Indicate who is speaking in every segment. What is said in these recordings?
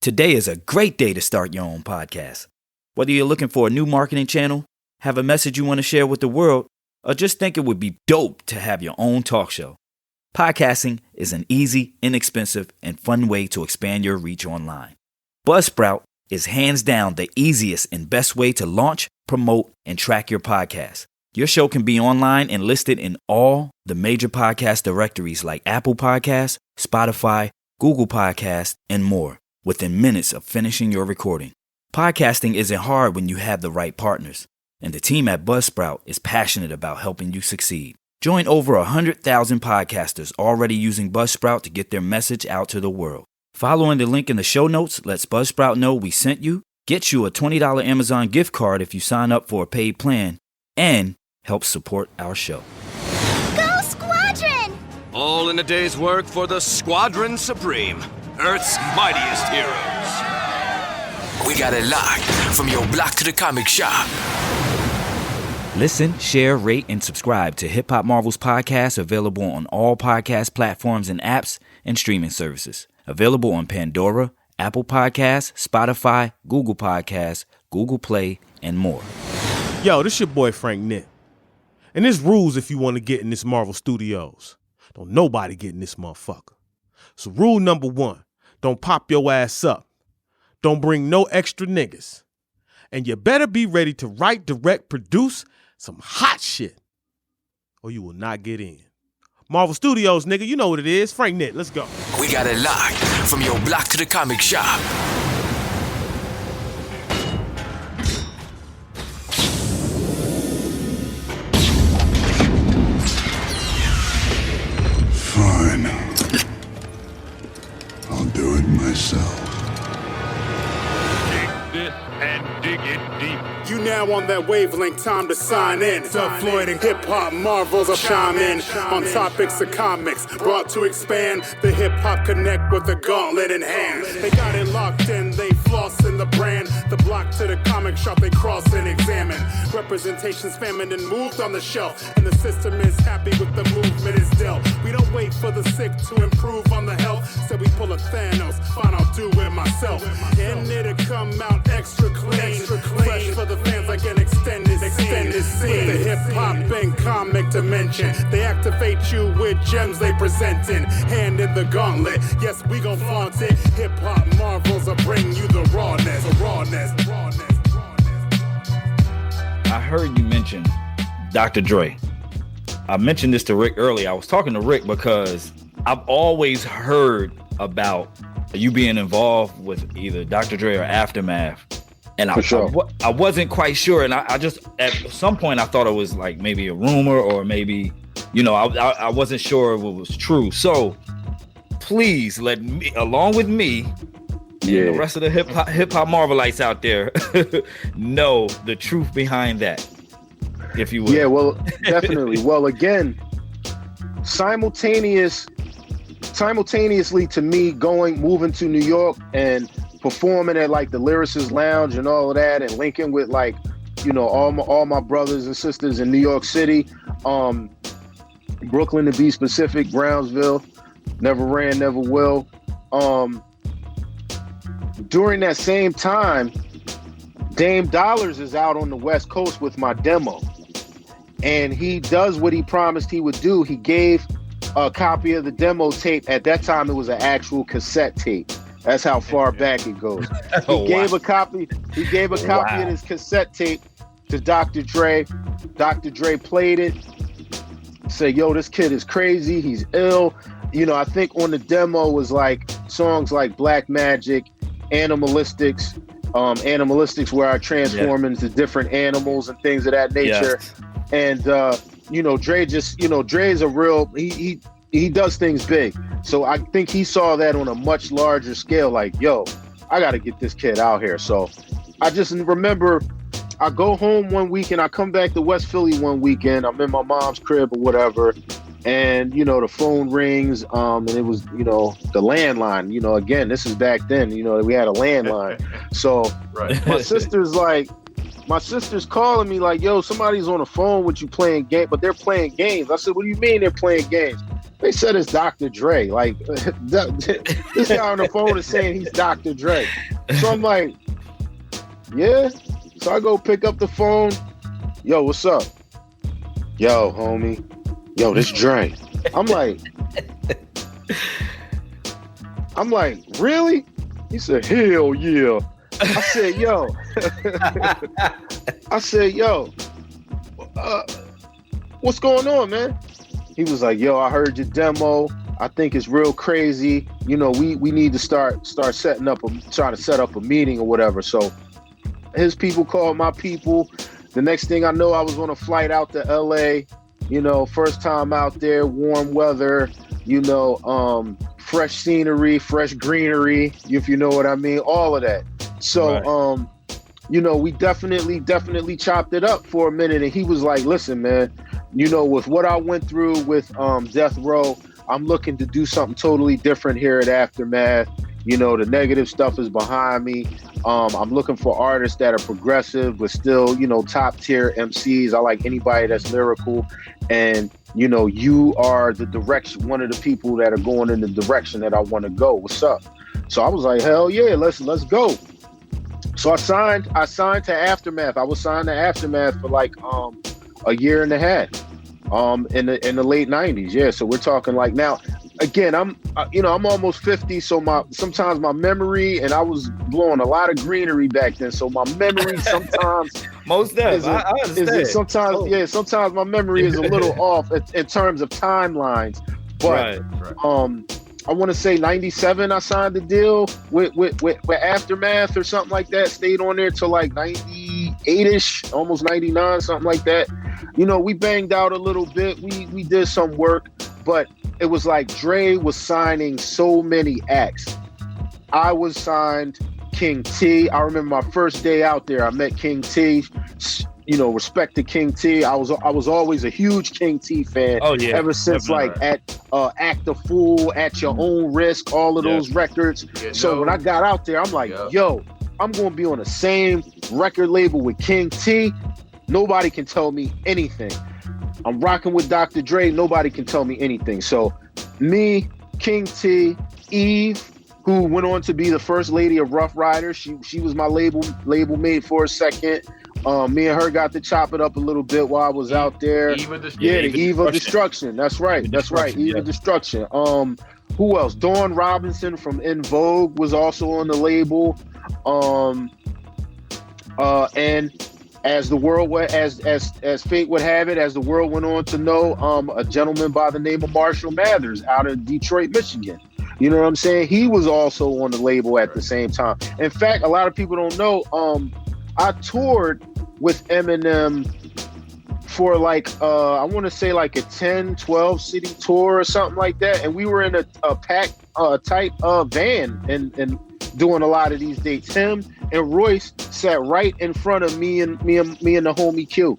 Speaker 1: Today is a great day to start your own podcast. Whether you're looking for a new marketing channel, have a message you want to share with the world, or just think it would be dope to have your own talk show, podcasting is an easy, inexpensive, and fun way to expand your reach online. Buzzsprout is hands down the easiest and best way to launch, promote, and track your podcast. Your show can be online and listed in all the major podcast directories like Apple Podcasts, Spotify, Google Podcasts, and more within minutes of finishing your recording. Podcasting isn't hard when you have the right partners, and the team at Buzzsprout is passionate about helping you succeed. Join over 100,000 podcasters already using Buzzsprout to get their message out to the world. Following the link in the show notes lets Buzzsprout know we sent you, get you a $20 Amazon gift card if you sign up for a paid plan, and help support our show.
Speaker 2: Go Squadron!
Speaker 3: All in a day's work for the Squadron Supreme, Earth's mightiest heroes.
Speaker 4: We got it locked from your block to the comic shop.
Speaker 1: Listen, share, rate, and subscribe to Hip Hop Marvel's podcast, available on all podcast platforms and apps and streaming services. Available on Pandora, Apple Podcasts, Spotify, Google Podcasts, Google Play, and more.
Speaker 5: Yo, this your boy Frank Nitt. And there's rules if you want to get in this Marvel Studios. Don't nobody get in this motherfucker. So rule number 1, don't pop your ass up. Don't bring no extra niggas. And you better be ready to write, direct, produce some hot shit, or you will not get in. Marvel Studios, nigga, you know what it is. Frank Nitt, let's go.
Speaker 4: We got it locked from your block to the comic shop.
Speaker 6: Fine. I'll do it myself.
Speaker 7: Dig this and dig it deep.
Speaker 8: You now on that wavelength, time to sign in. Dub Floyd and Hip Hop Marvels will chime in on topics of comics, brought to expand the Hip Hop Connect with the gauntlet in hand. They got it locked in, they floss in the brand. The block to the comic shop, they cross and examine. Representation's famine and moved on the shelf, and the system is happy with the movement is dealt. We don't wait for the sick to improve on the health, so we pull a Thanos, fine, I'll do it myself. And it'll come out extra clean, fresh for the fans like an extended scene. With the hip-hop and comic dimension, they activate you with gems they presenting. Hand in the gauntlet, yes, we gon' flaunt it. Hip-hop Marvels will bring you the rawness.
Speaker 1: I heard you mention Dr. Dre. I mentioned this to Rick earlier. I was talking to Rick because I've always heard about you being involved with either Dr. Dre or Aftermath. And I wasn't quite sure. And I just, at some point, I thought it was like maybe a rumor or maybe, I wasn't sure if it was true. So please let me, along with me, and the rest of the hip hop Marvelites out there, know the truth behind that, if you will.
Speaker 9: Yeah, well, definitely. Well, again, simultaneously to me moving to New York and performing at like the Lyricist Lounge and all of that, and linking with like, all my brothers and sisters in New York City, Brooklyn to be specific, Brownsville, never ran, never will. During that same time, Dame Dollars is out on the West Coast with my demo, and he does what he promised he would do. He gave a copy of the demo tape. At that time, it was an actual cassette tape. That's how far back it goes. He gave a copy of his cassette tape to Dr. Dre. Dr. Dre played it. Said, yo, this kid is crazy. He's ill. I think on the demo was like songs like Black Magic, Animalistics, where I transform into different animals and things of that nature. Yes. And Dre just, Dre's a real, he does things big. So I think he saw that on a much larger scale, like, yo, I got to get this kid out here. So I just remember I go home one weekend, I come back to West Philly one weekend, I'm in my mom's crib or whatever, and, the phone rings, and it was, the landline, again, this is back then, we had a landline. So my sister's calling me like, yo, somebody's on the phone with you playing game, but they're playing games. I said, what do you mean they're playing games? They said it's Dr. Dre. Like, this guy on the phone is saying he's Dr. Dre. So I'm like, yeah. So I go pick up the phone. Yo, what's up? Yo, homie. Yo, this Dre. I'm like, really? He said, hell yeah. I said, yo. What's going on, man? He was like, yo, I heard your demo. I think it's real crazy. You know, we need to start trying to set up a meeting or whatever. So his people called my people. The next thing I know, I was on a flight out to LA, you know, first time out there, warm weather, you know, fresh scenery, fresh greenery, if you know what I mean, all of that. So, right. You know, we definitely chopped it up for a minute. And he was like, listen, man, you know, with what I went through with Death Row, I'm looking to do something totally different here at Aftermath. You know, the negative stuff is behind me. I'm looking for artists that are progressive, but still, you know, top tier MCs. I like anybody that's lyrical. And, you know, you are one of the people that are going in the direction that I want to go. What's up? So I was like, hell yeah, let's go. So I signed to Aftermath. I was signed to Aftermath for like a year and a half in the late 90s. Yeah, so we're talking like now. Again, I'm almost 50, so sometimes my memory, and I was blowing a lot of greenery back then, so my memory sometimes
Speaker 1: most definitely. I understand.
Speaker 9: Sometimes my memory is a little off in terms of timelines. But right. I want to say 97, I signed the deal with Aftermath or something like that. Stayed on there till like 98-ish, almost 99, something like that. You know, we banged out a little bit. We did some work, but it was like Dre was signing so many acts. I was signed King T. I remember my first day out there, I met King T. You know, respect to King T. I was always a huge King T fan. Oh yeah. Ever since like Act the Fool, At Your Own Risk, all of those records. Yeah, so when I got out there, I'm like, yo, I'm gonna be on the same record label with King T. Nobody can tell me anything. I'm rocking with Dr. Dre. Nobody can tell me anything. So me, King T, Eve, who went on to be the first lady of Rough Riders. She was my label mate for a second. Me and her got to chop it up a little bit while I was out there. Eve of Destruction. That's right. Eve of Destruction. Who else? Dawn Robinson from In Vogue was also on the label. And as the world as fate would have it, as the world went on to know, a gentleman by the name of Marshall Mathers out of Detroit, Michigan. You know what I'm saying? He was also on the label at the same time. In fact, a lot of people don't know, I toured with Eminem for like, I want to say like a 10, 12 city tour or something like that. And we were in a packed, tight van and doing a lot of these dates. Him and Royce sat right in front of me and the homie Q.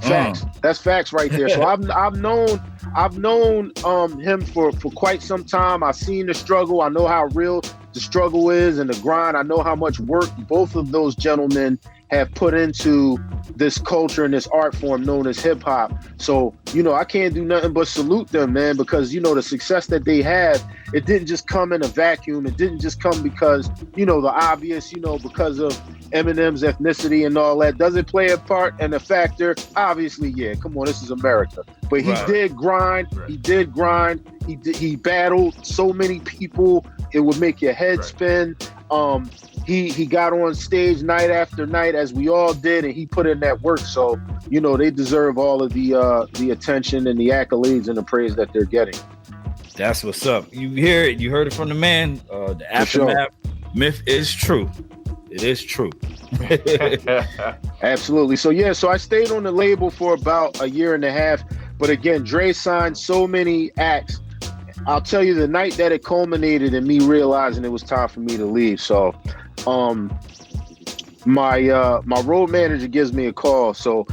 Speaker 9: Facts. That's facts right there. So I've known him for quite some time. I've seen the struggle. I know how real the struggle is and the grind. I know how much work both of those gentlemen have put into this culture and this art form known as hip hop. So, you know, I can't do nothing but salute them, man, because, you know, the success that they have, it didn't just come in a vacuum. It didn't just come because, you know, the obvious, you know, because of Eminem's ethnicity and all that. Does it play a part and a factor? Obviously, yeah. Come on, this is America. But he did grind. Right. He did grind. He battled so many people. It would make your head spin. He got on stage night after night, as we all did, and he put in that work. So, you know, they deserve all of the attention and the accolades and the praise that they're getting.
Speaker 1: That's what's up. You hear it. You heard it from the man. The Aftermath myth is true. It is true.
Speaker 9: Absolutely. So, yeah, so I stayed on the label for about a year and a half. But again, Dre signed so many acts. I'll tell you, the night that it culminated in me realizing it was time for me to leave. So, my road manager gives me a call. So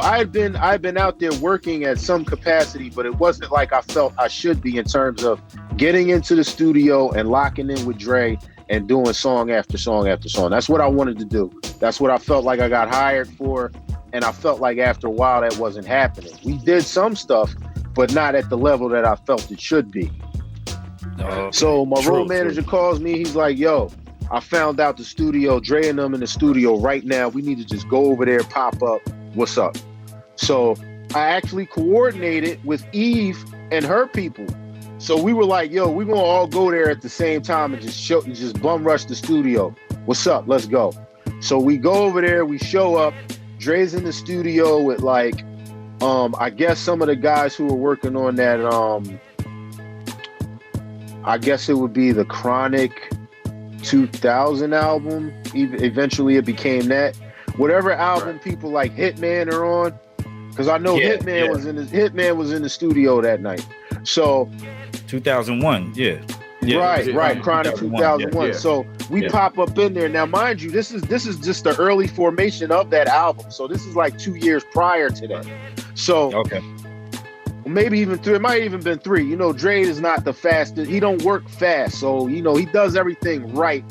Speaker 9: I've been out there working at some capacity, but it wasn't like I felt I should be in terms of getting into the studio and locking in with Dre and doing song after song after song. That's what I wanted to do. That's what I felt like I got hired for. And I felt like after a while that wasn't happening. We did some stuff, but not at the level that I felt it should be. So my road manager calls me. He's like, yo, I found out the studio, Dre and them in the studio right now. We need to just go over there, pop up. What's up? So I actually coordinated with Eve and her people. So we were like, yo, we're going to all go there at the same time and just bum rush the studio. What's up? Let's go. So we go over there. We show up. Dre's in the studio with like, I guess some of the guys who were working on that, I guess it would be the Chronic 2000 album. Eventually it became that. Whatever album people like Hitman are on, because I know Hitman was in the studio that night. So
Speaker 1: 2001,
Speaker 9: right, Chronic 2001. So we pop up in there. Now, mind you, this is just the early formation of that album. So this is like 2 years prior to that. So maybe even 3. It might even been 3. You know, Dre is not the fastest. He don't work fast. So, you know, he does everything right.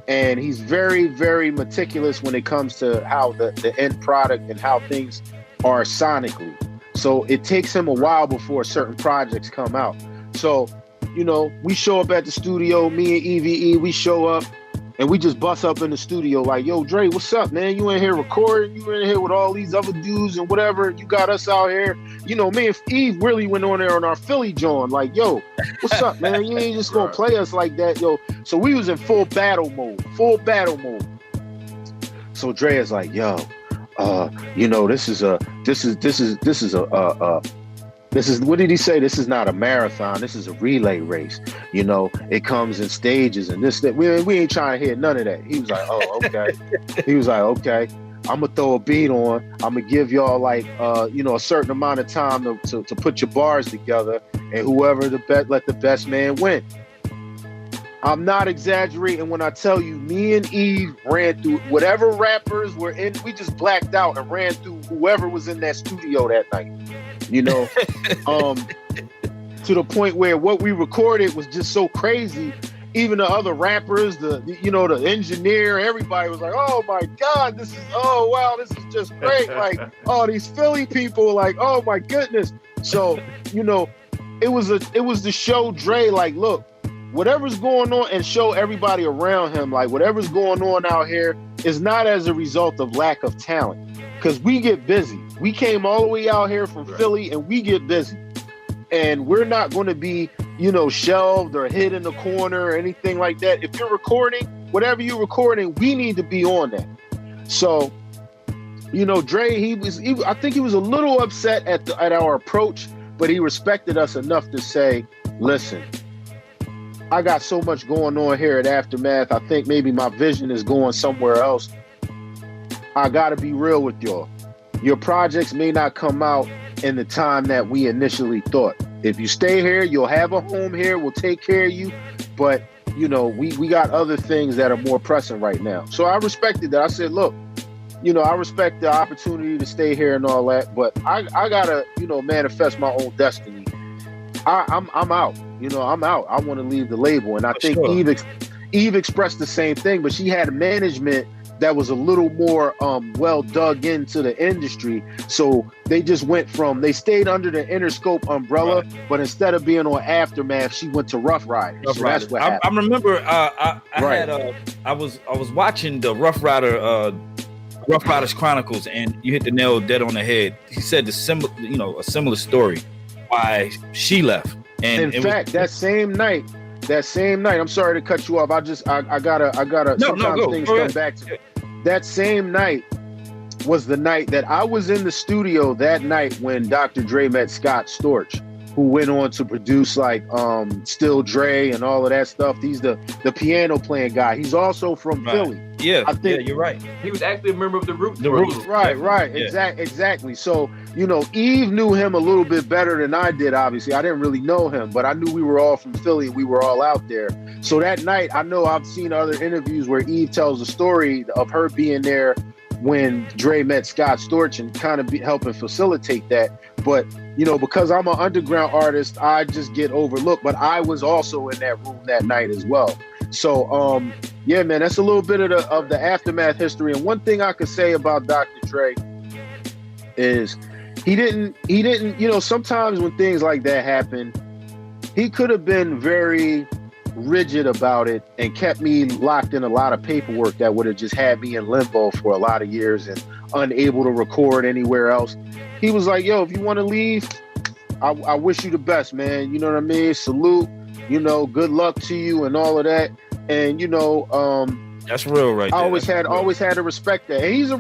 Speaker 9: And he's very, very meticulous when it comes to how the end product and how things are sonically. So it takes him a while before certain projects come out. So, you know, we show up at the studio, me and EVE, we show up and we just bust up in the studio like, yo, Dre, what's up, man? You in here recording? You in here with all these other dudes and whatever. You got us out here. You know, me and Eve really went on there on our Philly John. Like, yo, what's up, man? You ain't just gonna play us like that, yo. So we was in full battle mode. So Dre is like, yo, you know, this is what did he say? This is not a marathon. This is a relay race. You know, it comes in stages and this, that. We ain't trying to hear none of that. He was like, oh, okay. He was like, okay, I'm going to throw a beat on. I'm going to give y'all like, you know, a certain amount of time to put your bars together, and whoever let the best man win. I'm not exaggerating when I tell you, me and Eve ran through whatever rappers were in. We just blacked out and ran through whoever was in that studio that night. You know, to the point where what we recorded was just so crazy. Even the other rappers, the engineer, everybody was like, "Oh my God, this is just great!" Like, oh, these Philly people, like, oh my goodness. So, you know, it was to show Dre, like, look, whatever's going on, and show everybody around him, like, whatever's going on out here is not as a result of lack of talent, because we get busy. We came all the way out here from Philly, and we get busy. And we're not going to be, you know, shelved or hid in the corner or anything like that. If you're recording, whatever you're recording, we need to be on that. So, you know, Dre, I think he was a little upset at our approach, but he respected us enough to say, listen, I got so much going on here at Aftermath. I think maybe my vision is going somewhere else. I got to be real with y'all. Your projects may not come out in the time that we initially thought. If you stay here, you'll have a home here. We'll take care of you. But, you know, we got other things that are more pressing right now. So I respected that. I said, look, you know, I respect the opportunity to stay here and all that, but I gotta, you know, manifest my own destiny. I'm out. You know, I'm out. I want to leave the label. And I think Eve expressed the same thing, but she had a management that was a little more well dug into the industry. So they just they stayed under the Interscope umbrella, but instead of being on Aftermath, she went to Rough Riders. So that's what happened.
Speaker 1: I remember I was watching the Rough Riders Chronicles, and you hit the nail dead on the head. He said a similar story why she left. And
Speaker 9: in fact, that same night, I'm sorry to cut you off. I gotta sometimes things come back to me. That same night was the night that I was in the studio that night when Dr. Dre met Scott Storch, who went on to produce like Still Dre and all of that stuff. He's the piano playing guy. He's also from Philly.
Speaker 1: Yeah, I think you're right.
Speaker 10: He was actually a member of the Roots.
Speaker 9: Right.
Speaker 1: Yeah.
Speaker 9: Exactly. So, you know, Eve knew him a little bit better than I did, obviously. I didn't really know him, but I knew we were all from Philly and we were all out there. So that night, I know I've seen other interviews where Eve tells the story of her being there when Dre met Scott Storch and kind of helping facilitate that. But, you know, because I'm an underground artist, I just get overlooked. But I was also in that room that night as well. So, yeah, man, that's a little bit of the Aftermath history. And one thing I could say about Dr. Dre is he didn't, sometimes when things like that happen, he could have been very rigid about it and kept me locked in a lot of paperwork that would have just had me in limbo for a lot of years and unable to record anywhere else. He was like, yo, if you want to leave, I wish you the best, man. You know what I mean? Salute, good luck to you and all of that. And,
Speaker 1: that's real right there.
Speaker 9: I always had to respect that. And he was a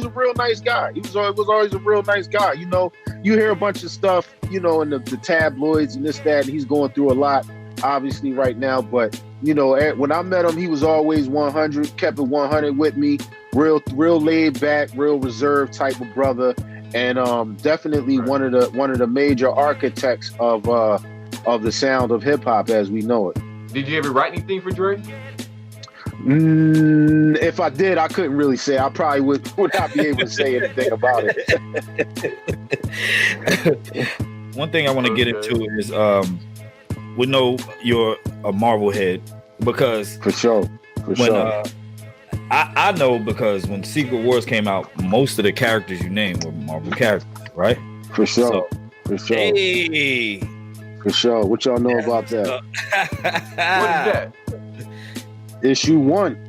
Speaker 9: real nice guy. He was always a real nice guy. You hear a bunch of stuff, in the tabloids and this, that, and he's going through a lot, obviously, right now. But, when I met him, he was always 100, kept it 100 with me. Real laid back, real reserved type of brother. And definitely one of the major architects of the sound of hip hop as we know it.
Speaker 10: Did you ever write anything for Dre?
Speaker 9: If I did, I couldn't really say. I probably would not be able to say anything about it.
Speaker 1: One thing I want to get into is we know you're a Marvel head because
Speaker 9: for sure.
Speaker 1: I know because when Secret Wars came out, most of the characters you named were Marvel characters, right?
Speaker 9: For sure.
Speaker 1: Hey.
Speaker 9: For sure. What y'all know about that?
Speaker 10: What is that?
Speaker 9: Issue 1.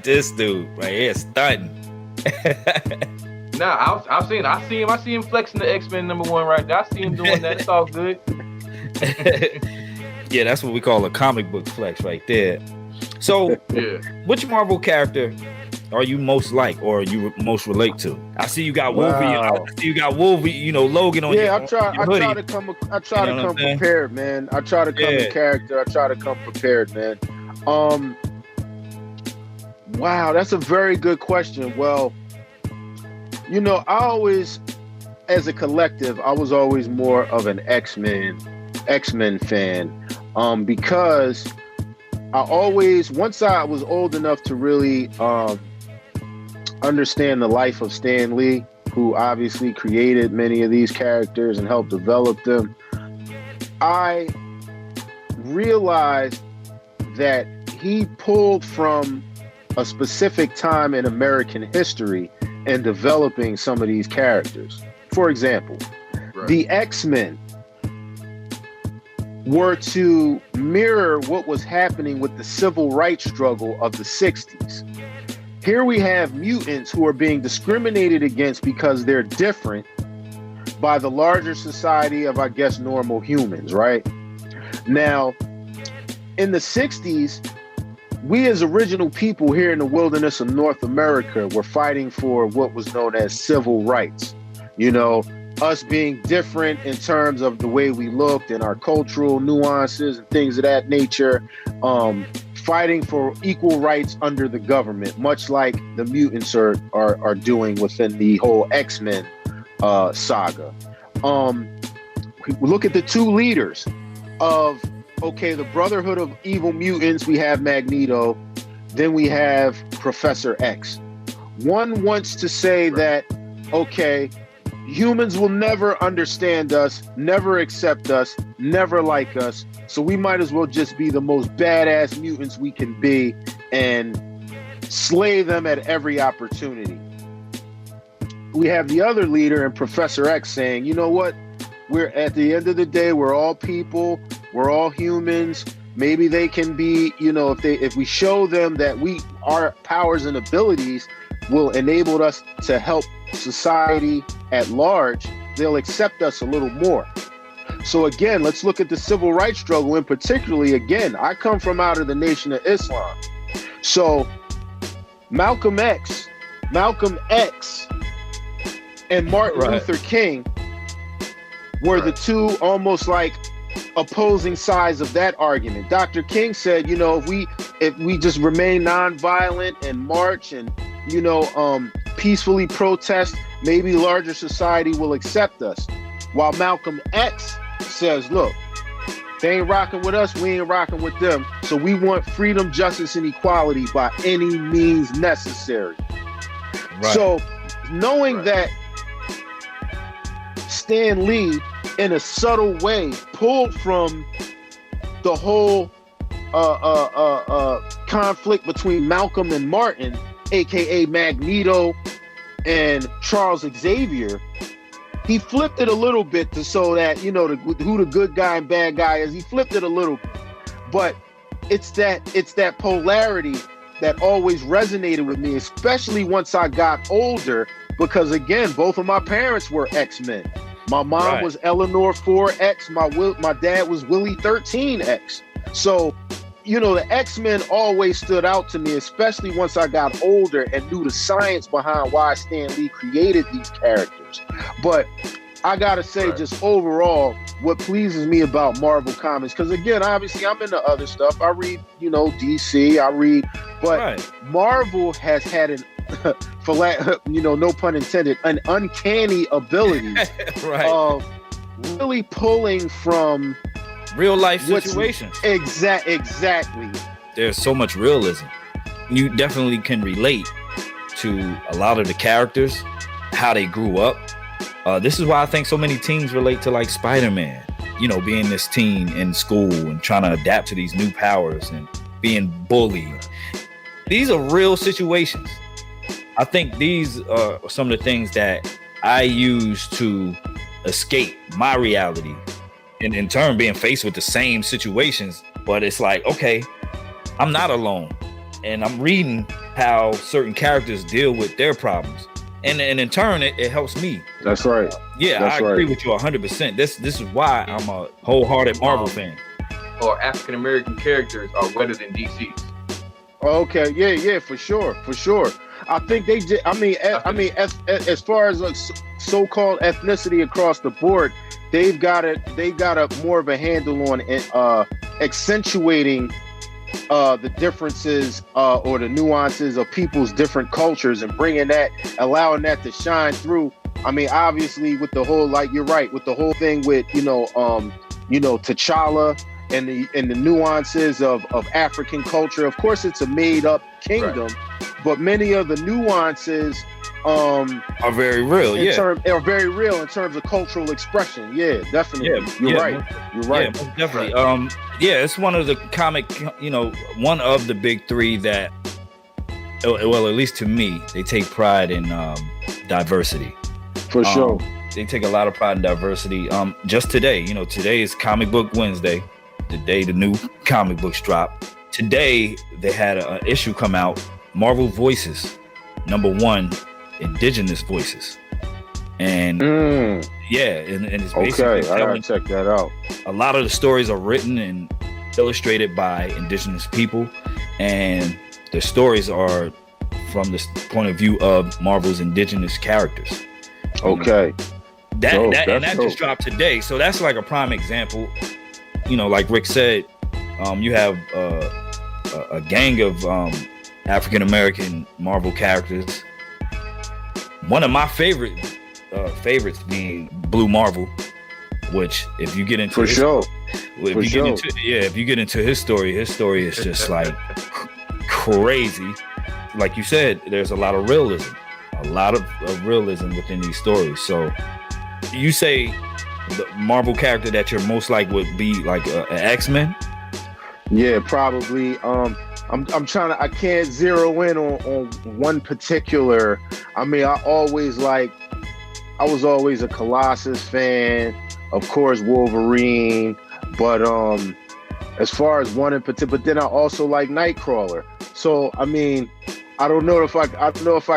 Speaker 1: This dude right here stunting.
Speaker 10: Nah, I see him flexing the X-Men #1 right there. I see him doing that. It's all good.
Speaker 1: Yeah, that's what we call a comic book flex right there. So, which Marvel character are you most like or you most relate to? I see you got Wolverine.
Speaker 9: Wow.
Speaker 1: I see you got Wolverine, Logan on
Speaker 9: I try to come prepared, man. I try to come in character. I try to come prepared, man. Wow, that's a very good question. Well, I always, as a collective, I was always more of an X-Men fan, because once I was old enough to really understand the life of Stan Lee, who obviously created many of these characters and helped develop them, I realized that he pulled from a specific time in American history in developing some of these characters. For example, the X-Men were to mirror what was happening with the civil rights struggle of the 60s. Here we have mutants who are being discriminated against because they're different by the larger society of, I guess, normal humans, right? Now, in the 60s, we as original people here in the wilderness of North America were fighting for what was known as civil rights. Us being different in terms of the way we looked and our cultural nuances and things of that nature, fighting for equal rights under the government, much like the mutants are doing within the whole X-Men saga. We look at the two leaders of, the Brotherhood of Evil Mutants. We have Magneto, then we have Professor X. One wants to say that, humans will never understand us, never accept us, never like us, so we might as well just be the most badass mutants we can be and slay them at every opportunity. We have the other leader in Professor X saying, you know what? We're at the end of the day, we're all people, we're all humans. Maybe they can be, if we show them that our powers and abilities will enable us to help society at large, they'll accept us a little more. So again, let's look at the civil rights struggle, and particularly, again, I come from out of the Nation of Islam. So Malcolm X, and Martin Luther King were the two almost like opposing sides of that argument. Dr. King said, if we just remain nonviolent and march and, peacefully protest, maybe larger society will accept us. While Malcolm X says, look, they ain't rocking with us, we ain't rocking with them. So we want freedom, justice, and equality by any means necessary. Right. So knowing that Stan Lee, in a subtle way, pulled from the whole conflict between Malcolm and Martin, aka Magneto and Charles Xavier, he flipped it a little bit to so that, you know, who the good guy and bad guy is. He flipped it a little bit. But it's that polarity that always resonated with me, especially once I got older, because again, both of my parents were X-Men. My mom was Eleanor 4X, my dad was Willie 13X. So, you know, the X-Men always stood out to me, especially once I got older and knew the science behind why Stan Lee created these characters. But I gotta say, just overall, what pleases me about Marvel Comics, because again, obviously I'm into other stuff. I read, you know, DC, but Marvel has had an, you know, no pun intended, an uncanny ability of really pulling from
Speaker 1: real life situations.
Speaker 9: Exactly.
Speaker 1: There's so much realism. You definitely can relate to a lot of the characters, how they grew up. This is why I think so many teens relate to like Spider-Man, you know, being this teen in school and trying to adapt to these new powers and being bullied. These are real situations. I think these are some of the things that I use to escape my reality, and in turn being faced with the same situations. But it's like, okay, I'm not alone, and I'm reading how certain characters deal with their problems, and in turn it helps me.
Speaker 9: That's right.
Speaker 1: I agree with you 100%. This is why I'm a wholehearted Marvel fan.
Speaker 10: Or African American characters are wetter than DC's.
Speaker 9: Okay, yeah, for sure. I think they did. I mean, as far as like so-called ethnicity across the board, they've got a more of a handle on accentuating the differences or the nuances of people's different cultures and allowing that to shine through. I mean, obviously with the whole, like, you're right, with the whole thing with, T'Challa and the nuances of African culture. Of course, it's a made up kingdom, but many of the nuances
Speaker 1: are very real.
Speaker 9: Are very real in terms of cultural expression. Yeah, definitely. You're right.
Speaker 1: Yeah, most definitely. It's one of the comic, one of the big three that, well, at least to me, they take pride in diversity.
Speaker 9: For sure.
Speaker 1: They take a lot of pride in diversity. Just today, today is Comic Book Wednesday, the day the new comic books drop. Today, they had an issue come out, Marvel Voices, #1, Indigenous Voices. And and it's basically
Speaker 9: I gotta check that out.
Speaker 1: A lot of the stories are written and illustrated by Indigenous people, and the stories are from the point of view of Marvel's Indigenous characters.
Speaker 9: Okay.
Speaker 1: That just dropped today, so that's like a prime example. Like Rick said, you have a gang of African American Marvel characters. One of my favorites being Blue Marvel, which if you get into if you get into his story is just like crazy. Like you said, there's a lot of realism within these stories. So you say the Marvel character that you're most like would be like an X-Men?
Speaker 9: Yeah, probably. I'm trying to. I can't zero in on one particular. I mean, I was always a Colossus fan. Of course, Wolverine. But as far as one in particular, but then I also like Nightcrawler. So I mean, I don't know if I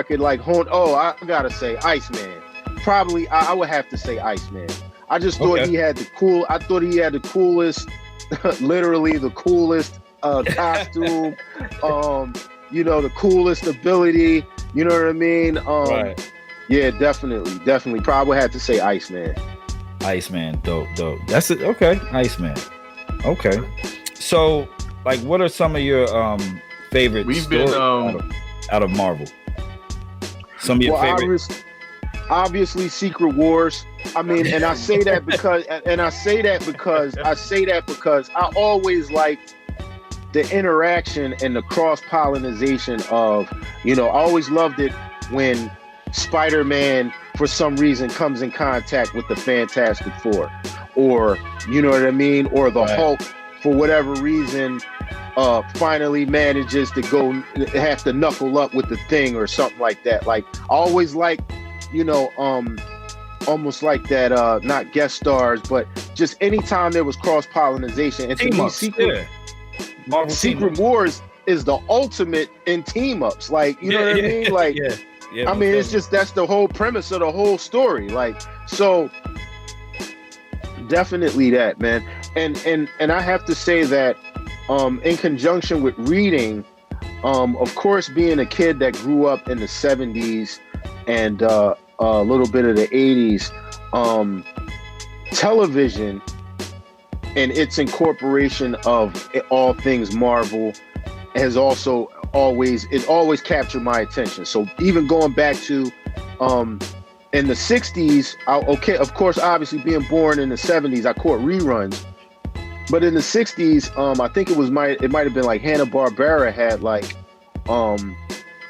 Speaker 9: could like hone. Oh, I gotta say Iceman. Probably, I would have to say Iceman. I just thought he had the cool. I thought he had the coolest, literally the coolest costume. The coolest ability. You know what I mean?
Speaker 1: Right.
Speaker 9: Yeah, definitely. Probably had to say Iceman.
Speaker 1: Iceman, dope. That's it. Okay, Iceman. Okay. So, like, what are some of your favorite stories out of Marvel? Some of your favorite.
Speaker 9: Obviously, Secret Wars. I mean, and I say that because I always like the interaction and the cross-pollination of, I always loved it when Spider-Man, for some reason, comes in contact with the Fantastic Four, or, you know what I mean? Or the Hulk, for whatever reason, finally manages to have to knuckle up with the Thing or something like that. Like I always like, almost like that, not guest stars, but just anytime there was cross-pollination. And to me, Secret Wars is the ultimate in team-ups. Like, you know what I mean? Like, I mean, it's just, that's the whole premise of the whole story. Like, so definitely that, man. And I have to say that in conjunction with reading, of course, being a kid that grew up in the 70s and a little bit of the 80s, television and its incorporation of all things Marvel has also always captured my attention. So even going back to in the 60s, of course, obviously being born in the 70s, I caught reruns. But in the 60s, I think it might have been like Hanna-Barbera had like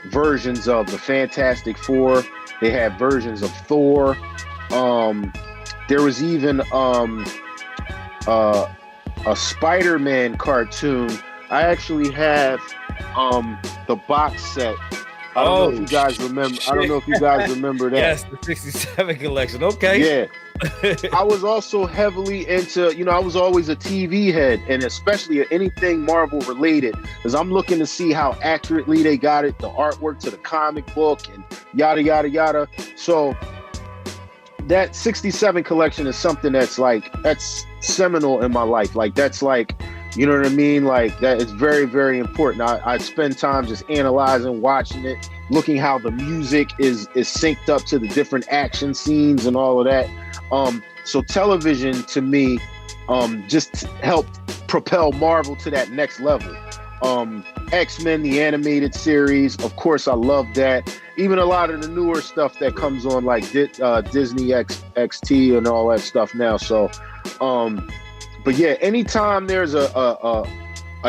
Speaker 9: versions of the Fantastic Four. They had versions of Thor. There was even a Spider-Man cartoon. I actually have the box set. I don't know if you guys remember. Shit. I don't know if you guys remember that.
Speaker 1: Yes, the 67 collection. Okay.
Speaker 9: Yeah. I was also heavily into, I was always a TV head, and especially anything Marvel related, because I'm looking to see how accurately they got it, the artwork to the comic book, and yada, yada, yada. So that 67 collection is something that's seminal in my life. Like, that's like, you know what I mean? Like, that is very, very important. I spend time just analyzing, watching it, looking how the music is synced up to the different action scenes and all of that. So television to me just helped propel Marvel to that next level. X-Men, the animated series, of course, I love that. Even a lot of the newer stuff that comes on, like Disney XT and all that stuff now. So, but yeah, anytime there's a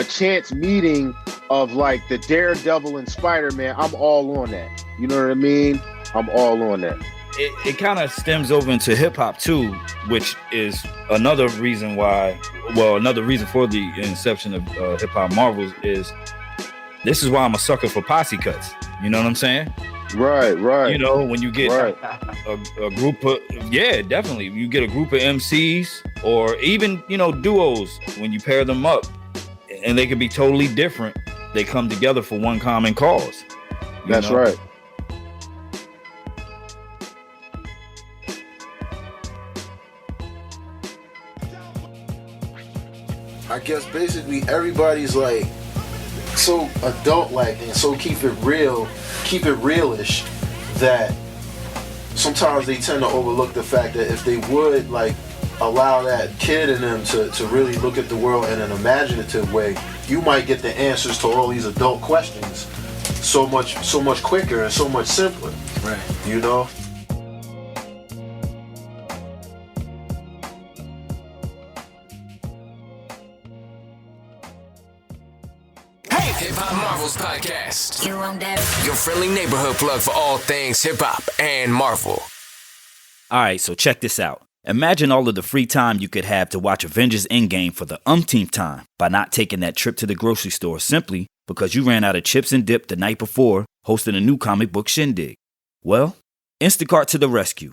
Speaker 9: chance meeting of like the Daredevil and Spider-Man, I'm all on that. You know what I mean? I'm all on that.
Speaker 1: It kind of stems over into hip hop too, which is another reason for the inception of hip hop Marvels. This is why I'm a sucker for posse cuts. You know what I'm saying?
Speaker 9: Right.
Speaker 1: You know, when you get a group of, definitely. You get a group of MCs or even, duos, when you pair them up and they could be totally different. They come together for one common cause.
Speaker 9: That's right.
Speaker 11: I guess basically everybody's like so adult-like and so keep it realish that sometimes they tend to overlook the fact that if they would like allow that kid in them to really look at the world in an imaginative way, you might get the answers to all these adult questions so much quicker and so much simpler.
Speaker 4: Right.
Speaker 11: You know?
Speaker 4: Hip Hop Marvels Podcast. You on that? Your friendly neighborhood plug for all things hip hop and Marvel.
Speaker 1: All right, so check this out. Imagine all of the free time you could have to watch Avengers Endgame for the umpteenth time by not taking that trip to the grocery store simply because you ran out of chips and dip the night before hosting a new comic book shindig. Well, Instacart to the rescue.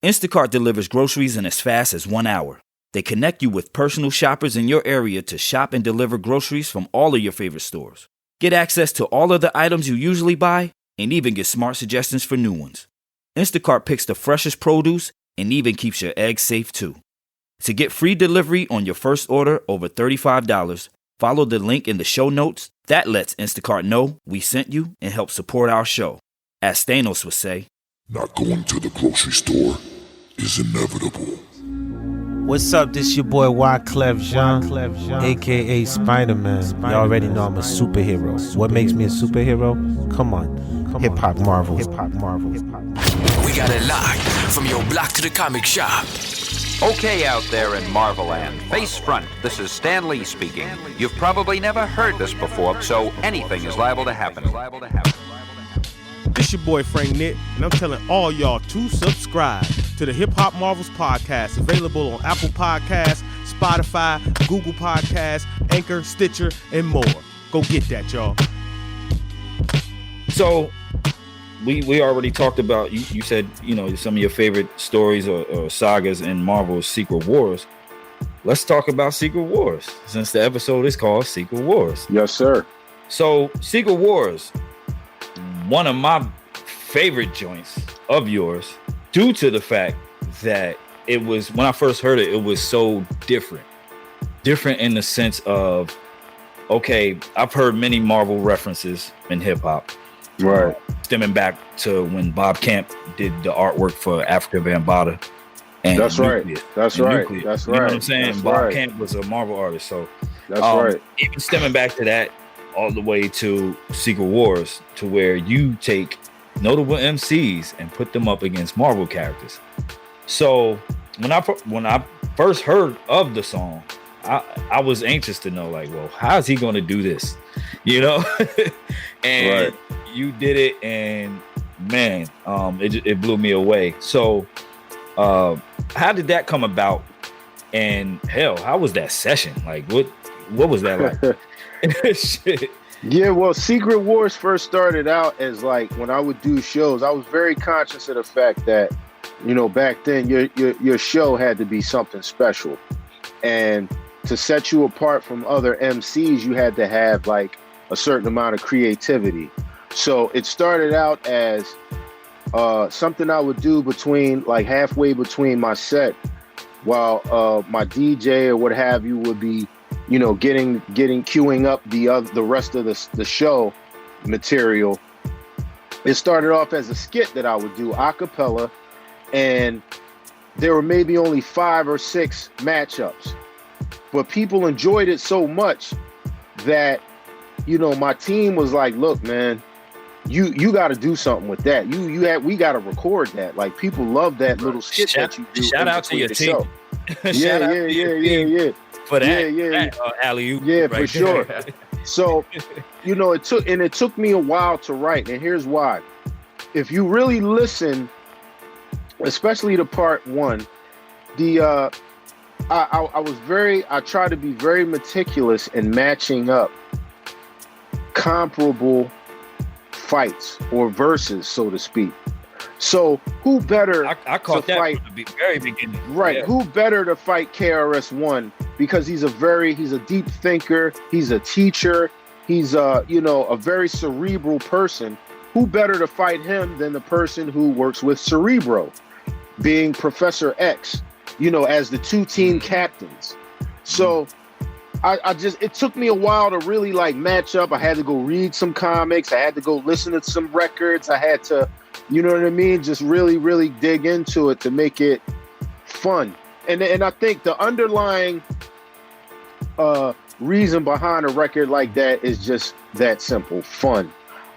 Speaker 1: Instacart delivers groceries in as fast as 1 hour. They connect you with personal shoppers in your area to shop and deliver groceries from all of your favorite stores. Get access to all of the items you usually buy and even get smart suggestions for new ones. Instacart picks the freshest produce and even keeps your eggs safe too. To get free delivery on your first order over $35, follow the link in the show notes. That lets Instacart know we sent you and help support our show. As Thanos would say,
Speaker 6: not going to the grocery store is inevitable.
Speaker 12: What's up? This your boy Wyclef Jean, aka Spider-Man. Y'all already know I'm a superhero. What makes me a superhero? Come on. Hip Hop Marvel.
Speaker 4: We got it locked from your block to the comic shop.
Speaker 13: Okay, out there in Marvel Land, face front, this is Stan Lee speaking. You've probably never heard this before, so anything is liable to happen.
Speaker 5: This your boy Frank Nitt, and I'm telling all y'all to subscribe to the Hip Hop Marvels Podcast, available on Apple Podcasts, Spotify, Google Podcasts, Anchor, Stitcher, and more. Go get that, y'all.
Speaker 1: So we already talked about, you said, some of your favorite stories or sagas in Marvel's Secret Wars. Let's talk about Secret Wars, since the episode is called Secret Wars.
Speaker 9: Yes, sir.
Speaker 1: So Secret Wars, one of my favorite joints of yours, due to the fact that it was, when I first heard it, it was so different in the sense of, okay, I've heard many Marvel references in hip hop,
Speaker 9: right,
Speaker 1: stemming back to when Bob Camp did the artwork for Africa Bambaataa. And
Speaker 9: that's right.
Speaker 1: Nucleus.
Speaker 9: That's
Speaker 1: and
Speaker 9: right.
Speaker 1: Nucleus.
Speaker 9: That's
Speaker 1: you
Speaker 9: right.
Speaker 1: know what I'm saying?
Speaker 9: That's
Speaker 1: Bob
Speaker 9: right.
Speaker 1: Camp was a Marvel artist, so
Speaker 9: that's right.
Speaker 1: Even stemming back to that, all the way to Secret Wars, to where you take notable MCs and put them up against Marvel characters. So when I first heard of the song, I was anxious to know, like, well, how is he going to do this? And you did it, and man, it blew me away. So how did that come about? And hell, how was that session? Like, what was that like? Shit.
Speaker 9: Yeah, well, Secret Wars first started out as like, when I would do shows, I was very conscious of the fact that, back then your show had to be something special. And to set you apart from other MCs, you had to have like a certain amount of creativity. So it started out as something I would do between, like, halfway between my set, while my DJ or what have you would be, queuing up the rest of the show material. It started off as a skit that I would do a cappella, and there were maybe only 5 or 6 matchups, but people enjoyed it so much that, my team was like, look, man, you got to do something with that. We got to record that. Like, people love that little skit that you do.
Speaker 1: Shout out to your team.
Speaker 9: Yeah.
Speaker 1: For that, alley-oop.
Speaker 9: Yeah,
Speaker 1: right
Speaker 9: for sure. So, it took me a while to write, and here's why. If you really listen, especially to part 1, I try to be very meticulous in matching up comparable fights or verses, so to speak. So who better
Speaker 1: I caught
Speaker 9: to
Speaker 1: that
Speaker 9: fight
Speaker 1: from the very beginning.
Speaker 9: Right.
Speaker 1: Yeah.
Speaker 9: Who better to fight KRS-One, because he's a deep thinker, he's a teacher, he's a very cerebral person. Who better to fight him than the person who works with Cerebro, being Professor X, as the 2 team captains. So it took me a while to really like match up. I had to go read some comics. I had to go listen to some records. I had to, just really, really dig into it to make it fun. And I think the underlying reason behind a record like that is just that simple: fun.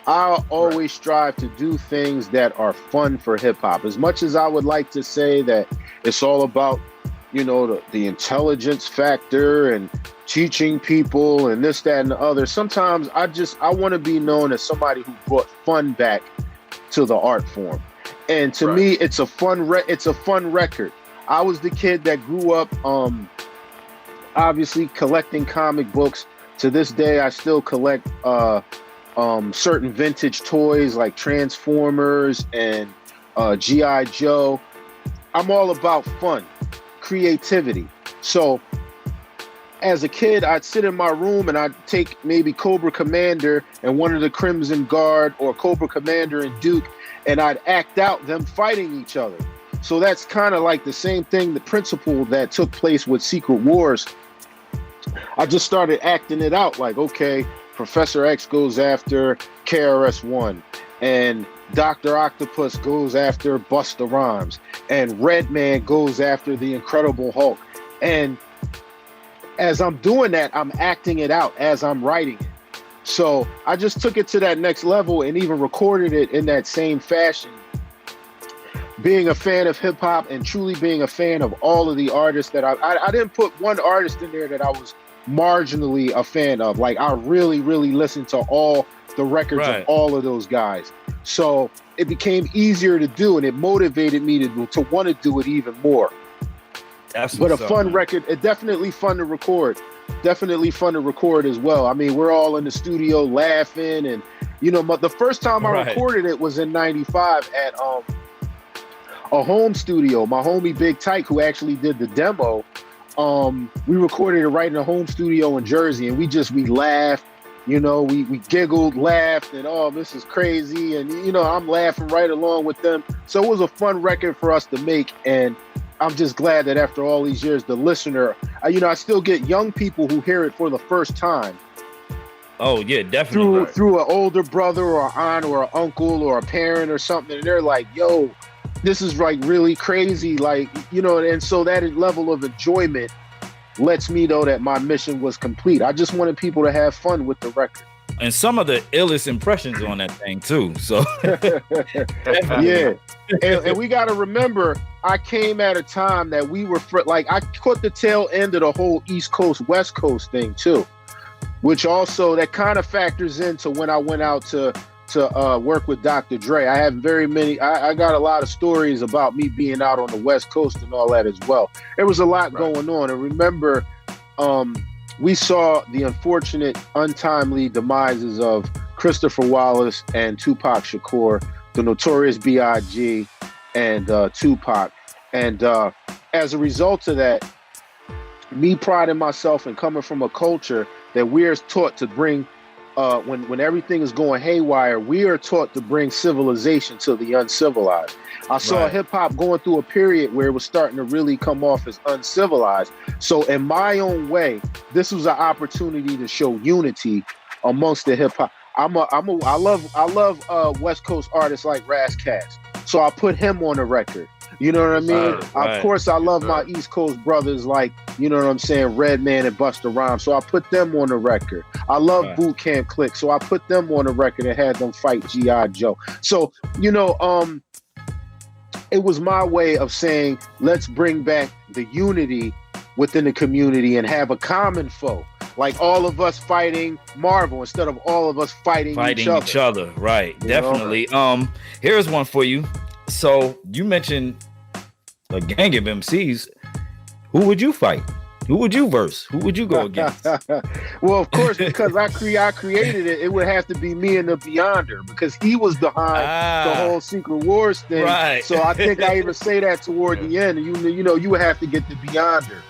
Speaker 9: I always strive to do things that are fun for hip hop. As much as I would like to say that it's all about, the intelligence factor and teaching people and this, that, and the other, sometimes I want to be known as somebody who brought fun back to the art form. And to me, it's a fun record. I was the kid that grew up obviously collecting comic books. To this day, I still collect certain vintage toys like Transformers and G.I. Joe. I'm all about fun, creativity. So as a kid, I'd sit in my room and I'd take maybe Cobra Commander and one of the Crimson Guard, or Cobra Commander and Duke, and I'd act out them fighting each other. So that's kind of like the same thing, the principle that took place with Secret Wars. I just started acting it out like, okay, Professor X goes after KRS-One, and Dr. Octopus goes after Busta Rhymes, and Redman goes after the Incredible Hulk. And as I'm doing that, I'm acting it out as I'm writing it. So I just took it to that next level and even recorded it in that same fashion. Being a fan of hip hop and truly being a fan of all of the artists that I didn't put one artist in there that I was marginally a fan of. Like, I really, really listened to all the records of all of those guys. So it became easier to do, and it motivated me to want to do it even more. But a fun record. It definitely fun to record. Definitely fun to record as well. I mean, we're all in the studio laughing, and but the first time I recorded it was in '95 at a home studio. My homie Big Tyke, who actually did the demo, we recorded it right in a home studio in Jersey, and we laughed. We giggled, laughed, and this is crazy, and I'm laughing right along with them. So it was a fun record for us to make, and I'm just glad that after all these years, the listener, I still get young people who hear it for the first time.
Speaker 1: Oh yeah, definitely.
Speaker 9: Through an older brother or aunt or an uncle or a parent or something, and they're like, "Yo, this is like really crazy," like and so that level of enjoyment lets me know that my mission was complete. I just wanted people to have fun with the record.
Speaker 1: And some of the illest impressions on that thing too. So
Speaker 9: yeah. And we got to remember, I came at a time that we were I caught the tail end of the whole East Coast, West Coast thing too, which also that kind of factors into when I went out to work with Dr. Dre. I have I got a lot of stories about me being out on the West Coast and all that as well. There was a lot going on. And remember, we saw the unfortunate, untimely demises of Christopher Wallace and Tupac Shakur, the Notorious B.I.G. and Tupac. And as a result of that, me priding myself and coming from a culture that we're taught to bring, when everything is going haywire, we are taught to bring civilization to the uncivilized. I saw hip hop going through a period where it was starting to really come off as uncivilized. So in my own way, this was an opportunity to show unity amongst the hip hop. I love West Coast artists like Ras Kass. So I put him on the record. You know what I mean? Of course, I love my East Coast brothers like, Redman and Busta Rhymes. So I put them on the record. I love Boot Camp Click. So I put them on the record and had them fight G.I. Joe. So, it was my way of saying, let's bring back the unity within the community and have a common foe. Like all of us fighting Marvel instead of all of us fighting each other.
Speaker 1: Right. Definitely. Here's one for you. So you mentioned a gang of MCs. Who would you fight? Who would you verse? Who would you go against?
Speaker 9: Well, of course, because I created it, it would have to be me and the Beyonder, because he was behind the whole Secret Wars thing.
Speaker 1: Right.
Speaker 9: So I think I even say that toward the end. You would have to get the Beyonder.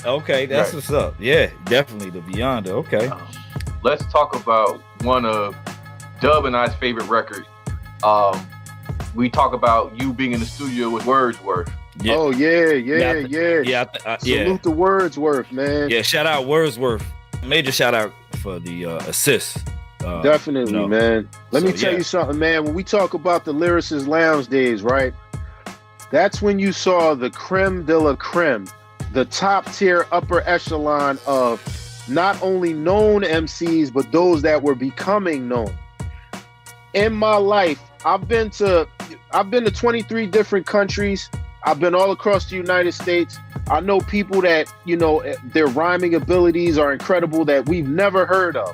Speaker 1: Okay, that's what's up. Yeah, definitely the Beyonder. Okay.
Speaker 10: Let's talk about one of Dub and I's favorite records. We talk about you being in the studio with Wordsworth.
Speaker 9: Yeah. Oh yeah. Salute to Wordsworth, man.
Speaker 1: Yeah, shout out Wordsworth. Major shout out for the assist.
Speaker 9: Definitely, man. Let me tell you something, man. When we talk about the Lyricist Lounge days, right? That's when you saw the creme de la creme, the top tier upper echelon of not only known MCs, but those that were becoming known. In my life, I've been to 23 different countries. I've been all across the United States. I know people that, their rhyming abilities are incredible that we've never heard of.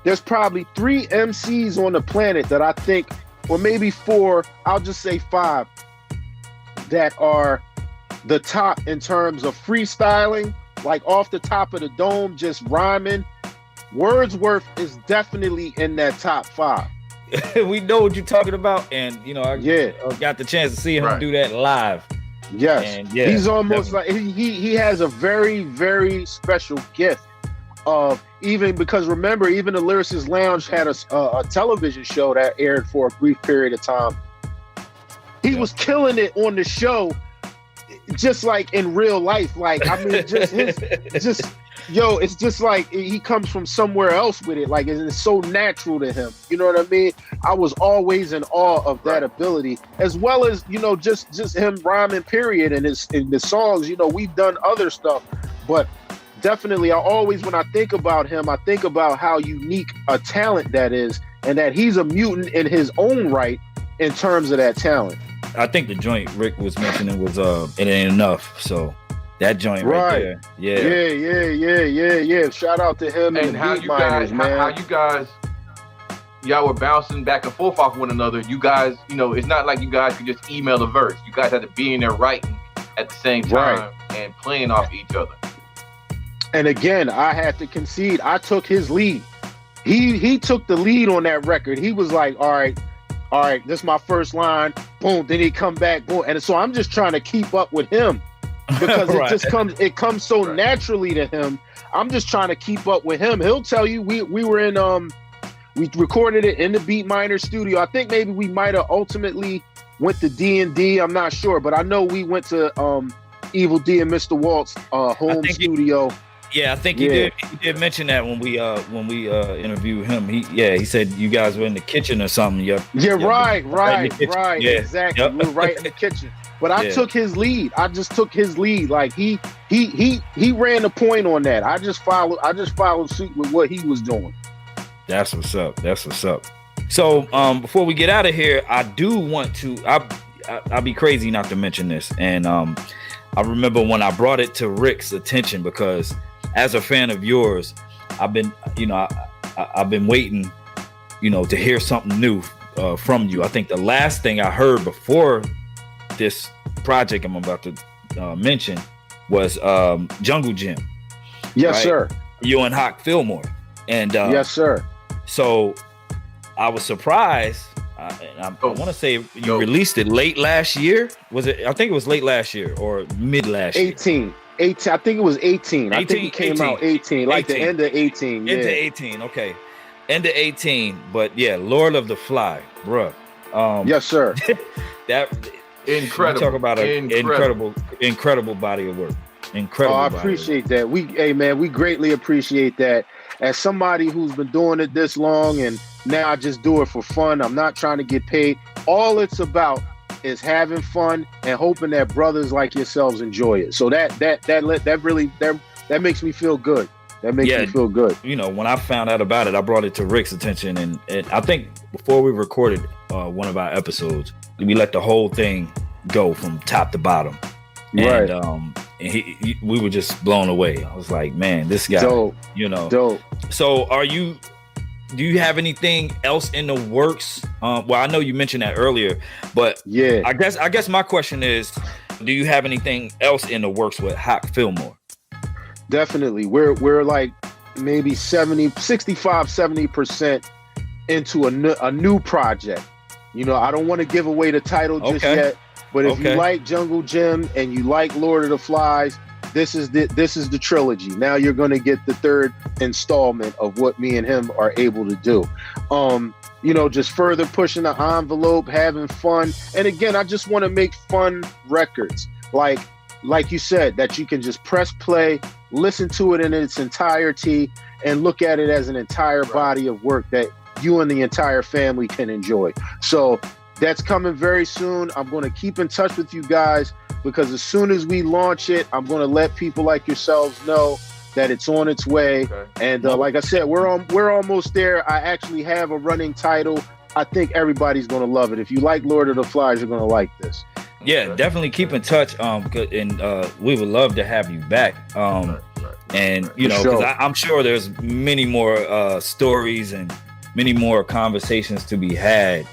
Speaker 9: There's probably 3 MCs on the planet that I think, or maybe 4, I'll just say 5, that are the top in terms of freestyling, like off the top of the dome, just rhyming. Wordsworth is definitely in that top 5.
Speaker 1: We know what you're talking about, and I got the chance to see him do that live.
Speaker 9: Yes,
Speaker 1: and
Speaker 9: he's almost like he has a very, very special gift of, even because remember, even the Lyricist Lounge had a television show that aired for a brief period of time. He was killing it on the show, just like in real life. Like, I mean, it's just like he comes from somewhere else with it. Like, it's so natural to him. You know what I mean? I was always in awe of that ability, as well as, just him rhyming, period. And in the songs, we've done other stuff, but definitely when I think about him, I think about how unique a talent that is, and that he's a mutant in his own right in terms of that talent.
Speaker 1: I think the joint Rick was mentioning was It Ain't Enough. So that joint right there.
Speaker 9: Yeah. Shout out to him and
Speaker 10: how you guys, man. How you guys, y'all were bouncing back and forth off one another. You guys, it's not like you guys could just email a verse. You guys had to be in there writing. at the same time and playing off each other.
Speaker 9: And again, I have to concede, I took his lead. He took the lead on that record. He was like, all right, this is my first line. Boom. Then he come back. Boom. And so I'm just trying to keep up with him because it comes so naturally to him. I'm just trying to keep up with him. He'll tell you we were in we recorded it in the Beat Miner studio. I think maybe we might have ultimately went to D&D. I'm not sure, but I know we went to Evil D and Mr. Walt's home studio.
Speaker 1: I think he did mention that when we interviewed him. He said you guys were in the kitchen or something.
Speaker 9: Right.
Speaker 1: Yeah.
Speaker 9: Exactly. We were right in the kitchen. But I took his lead. I just took his lead. Like he ran the point on that. I just followed suit with what he was doing.
Speaker 1: That's what's up. So before we get out of here, I do want to. I'd be crazy not to mention this. And I remember when I brought it to Rick's attention because as a fan of yours, I've been waiting, to hear something new from you. I think the last thing I heard before this project I'm about to mention was Jungle Gym.
Speaker 9: Yes, sir.
Speaker 1: You and Haak Filmore. And
Speaker 9: yes, sir.
Speaker 1: So I was surprised. I want to say you released it late last year. Was it? I think it was late last year or mid last year.
Speaker 9: 18. I think it was 18. I think it came out 18, like 18. The end of 18.
Speaker 1: Into 18, okay. End of 18, but yeah, Lord of the Fly, bruh.
Speaker 9: Yes, sir.
Speaker 10: That incredible.
Speaker 1: Talk about an incredible body of work. Incredible.
Speaker 9: I appreciate that. We greatly appreciate that. As somebody who's been doing it this long and now I just do it for fun. I'm not trying to get paid. All it's about is having fun and hoping that brothers like yourselves enjoy it. So that makes me feel good. That makes me feel good.
Speaker 1: When I found out about it, I brought it to Rick's attention, and I think before we recorded one of our episodes, we let the whole thing go from top to bottom.
Speaker 9: Right.
Speaker 1: And we were just blown away. I was like, man, this guy,
Speaker 9: dope.
Speaker 1: So do you have anything else in the works? Well, I know you mentioned that earlier, but
Speaker 9: yeah,
Speaker 1: I guess my question is, do you have anything else in the works with Haak Filmore?
Speaker 9: Definitely. We're like maybe 65-70% into a new project. I don't want to give away the title just yet, but if you like Jungle Gym and you like Lord of the Flies, this is the trilogy. Now you're going to get the third installment of what me and him are able to do. Just further pushing the envelope, having fun. And again, I just want to make fun records. Like you said, that you can just press play, listen to it in its entirety, and look at it as an entire body of work that you and the entire family can enjoy. So that's coming very soon. I'm going to keep in touch with you guys, because as soon as we launch it, I'm going to let people like yourselves know that it's on its way. Okay. And like I said, we're almost there. I actually have a running title. I think everybody's going to love it. If you like Lord of the Flies, you're going to like this.
Speaker 1: Yeah, definitely keep in touch. And we would love to have you back. And because I'm sure there's many more stories and many more conversations to be had.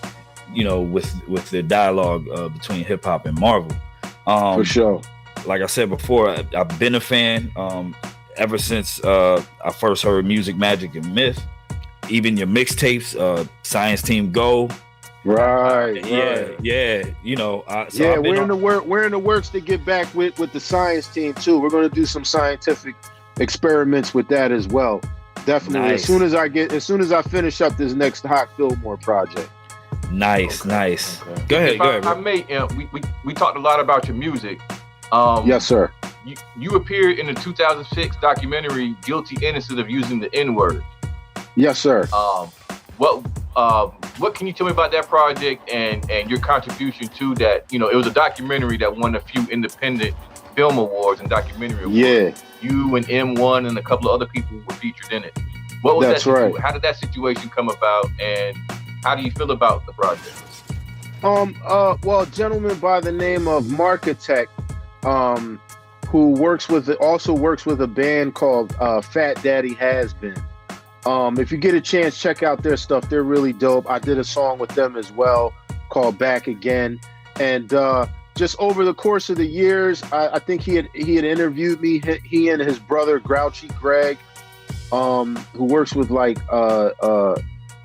Speaker 1: With the dialogue between hip hop and Marvel.
Speaker 9: For sure.
Speaker 1: Like I said before, I've been a fan ever since I first heard Music, Magic, and Myth. Even your mixtapes, Science Team Go.
Speaker 9: Right.
Speaker 1: Yeah.
Speaker 9: So we're in the works to get back with the Science Team too. We're going to do some scientific experiments with that as well. Definitely. Nice. As soon as I finish up this next Haak Filmore project.
Speaker 1: Nice. Okay. Go ahead.
Speaker 10: We talked a lot about your music.
Speaker 9: Yes, sir.
Speaker 10: You appeared in the 2006 documentary "Guilty Innocent of Using the N-Word."
Speaker 9: Yes, sir.
Speaker 10: What can you tell me about that project and your contribution to that? It was a documentary that won a few independent film awards and documentary awards.
Speaker 9: Yeah.
Speaker 10: You and M1 and a couple of other people were featured in it. What was
Speaker 9: That's right.
Speaker 10: How did that situation come about, and how do you feel about the project?
Speaker 9: Well, a gentleman by the name of Markitech, who also works with a band called Fat Daddy Has Been. If you get a chance, check out their stuff. They're really dope. I did a song with them as well called Back Again. And just over the course of the years, I think he had interviewed me. He and his brother Grouchy Greg, who works with like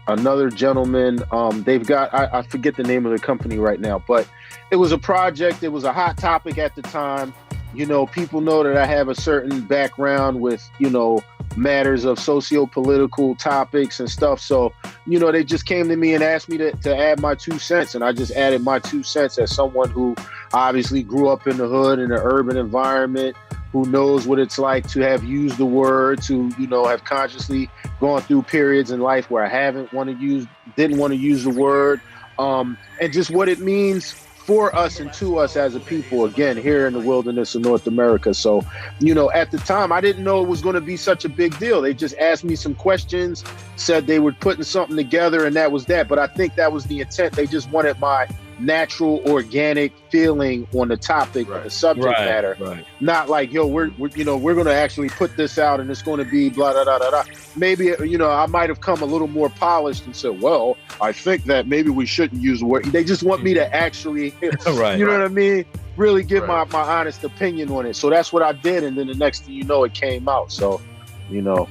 Speaker 9: another gentleman. They've got I forget the name of the company right now, but it was a project. It was a hot topic at the time. You know, people know that I have a certain background with, you know, matters of socio-political topics and stuff. So, you know, they just came to me and asked me to add my 2 cents. And I just added my 2 cents as someone who obviously grew up in the hood, in an urban environment, who knows what it's like to have used the word, to, you know, have consciously gone through periods in life where I didn't want to use the word, and just what it means for us and to us as a people, again, here in the wilderness of North America. So, you know, at the time, I didn't know it was going to be such a big deal. They just asked me some questions, said they were putting something together, and that was that. But I think that was the intent. They just wanted my natural, organic feeling on the topic, the subject matter. Right. Not like, yo, we're going to actually put this out and it's going to be blah, blah, blah, blah, blah. Maybe, you know, I might have come a little more polished and said, well, I think that maybe we shouldn't use the word. They just want me to actually, you know what I mean? Really give my honest opinion on it. So that's what I did. And then the next thing you know, it came out. So, you know,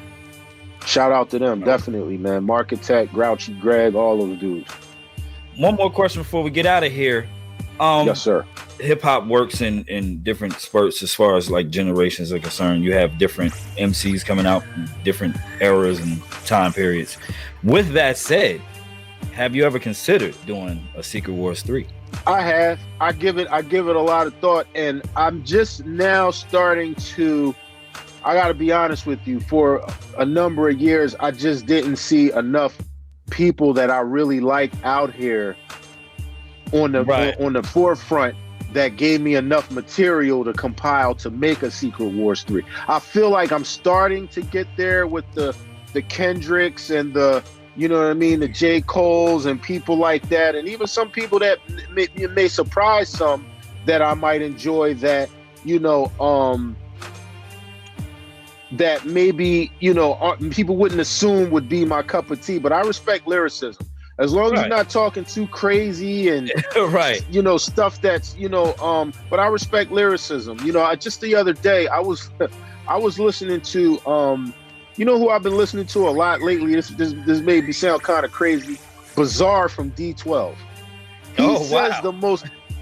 Speaker 9: shout out to them. Definitely, man. Marketech, Grouchy Greg, all those dudes.
Speaker 1: One more question before we get out of here.
Speaker 9: Yes, sir.
Speaker 1: Hip hop works in different spurts as far as like generations are concerned. You have different MCs coming out in different eras and time periods. With that said, have you ever considered doing a Secret Wars 3?
Speaker 9: I have. I give it a lot of thought, and I'm just now starting to. I got to be honest with you. For a number of years, I just didn't see enough people that I really like out here on the forefront that gave me enough material to compile to make a Secret Wars 3. I feel like I'm starting to get there with the Kendricks and the, you know what I mean, the J. Coles and people like that, and even some people that may surprise some that I might enjoy, that, you know, that maybe, you know, people wouldn't assume would be my cup of tea. But I respect lyricism. As long as you're not talking too crazy and, you know, stuff that's, you know, but I respect lyricism. You know, just the other day, I was listening to, you know who I've been listening to a lot lately? This made me sound kind of crazy. Bizarre from D12.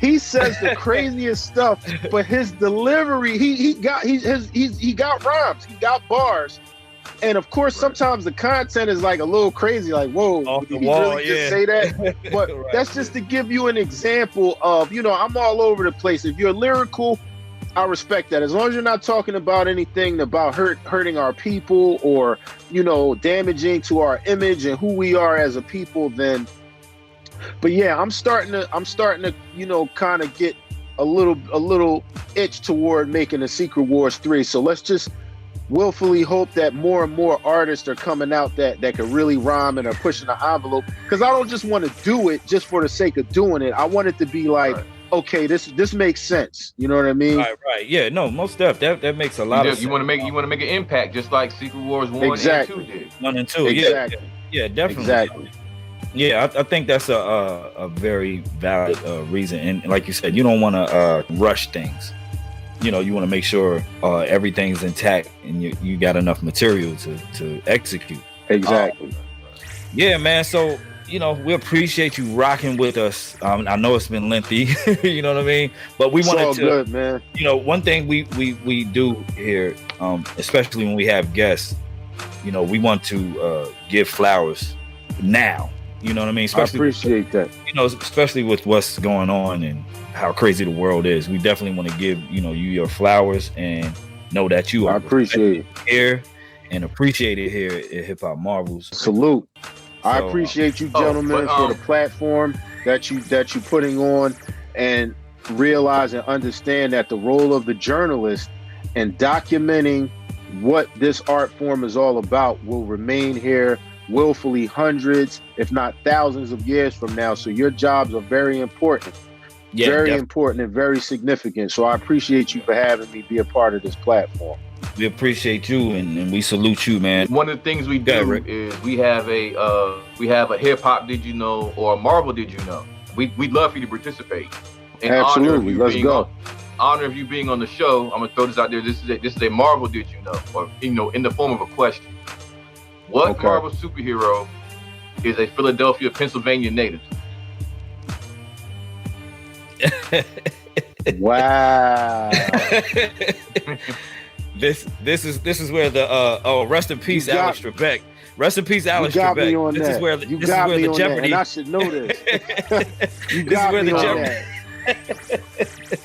Speaker 9: He says the craziest stuff, but his delivery, he got rhymes, he got bars, and of course sometimes the content is like a little crazy, like whoa, did he really just say that? But that's just to give you an example of, you know, I'm all over the place. If you're lyrical, I respect that. As long as you're not talking about anything about hurting our people or, you know, damaging to our image and who we are as a people, then. But yeah, I'm starting to, you know, kind of get a little itch toward making a Secret Wars 3. So let's just willfully hope that more and more artists are coming out that can really rhyme and are pushing the envelope. Because I don't just want to do it just for the sake of doing it. I want it to be like, okay, this makes sense. You know what I mean? Right.
Speaker 1: Yeah, no, most stuff. That makes a lot of sense.
Speaker 10: You want to make an impact, just like Secret Wars 1 and 2 did.
Speaker 1: 1 and 2,
Speaker 9: exactly.
Speaker 1: Yeah, definitely.
Speaker 9: Exactly.
Speaker 1: Yeah, I think that's a very valid reason. And like you said, you don't want to rush things. You know, you want to make sure everything's intact and you got enough material to execute.
Speaker 9: Exactly.
Speaker 1: Yeah, man. So, you know, we appreciate you rocking with us. I know it's been lengthy, you know what I mean? But we wanted to,
Speaker 9: good, man.
Speaker 1: You know, one thing we do here, especially when we have guests, you know, we want to give flowers now. You know what I mean?
Speaker 9: I appreciate that.
Speaker 1: You know, especially with what's going on and how crazy the world is. We definitely want to give, you know, you your flowers and know that you are
Speaker 9: appreciated
Speaker 1: here and appreciated here at Hip Hop Marvels.
Speaker 9: Salute. I appreciate you gentlemen for the platform that you putting on, and realize and understand that the role of the journalist in documenting what this art form is all about will remain here willfully hundreds, if not thousands of years from now. So your jobs are very important. Important and very significant. So I appreciate you for having me be a part of this platform.
Speaker 1: We appreciate you and we salute you, man.
Speaker 10: One of the things we do is we have a hip hop did you know or a Marvel did you know. We'd love for you to participate.
Speaker 9: Absolutely, let's go.
Speaker 10: Honor of you being on the show, I'm gonna throw this out there. This is a Marvel did you know, or in the form of a question. What Marvel superhero is a Philadelphia, Pennsylvania native?
Speaker 9: Wow.
Speaker 1: This is where the rest in peace, Alex Trebek. Rest in peace, Alex Trebek. This is where the Jeopardy.
Speaker 9: And I should know this. You
Speaker 1: this
Speaker 9: got
Speaker 1: is where
Speaker 9: me
Speaker 1: the
Speaker 9: on
Speaker 1: Jeopardy.
Speaker 9: that.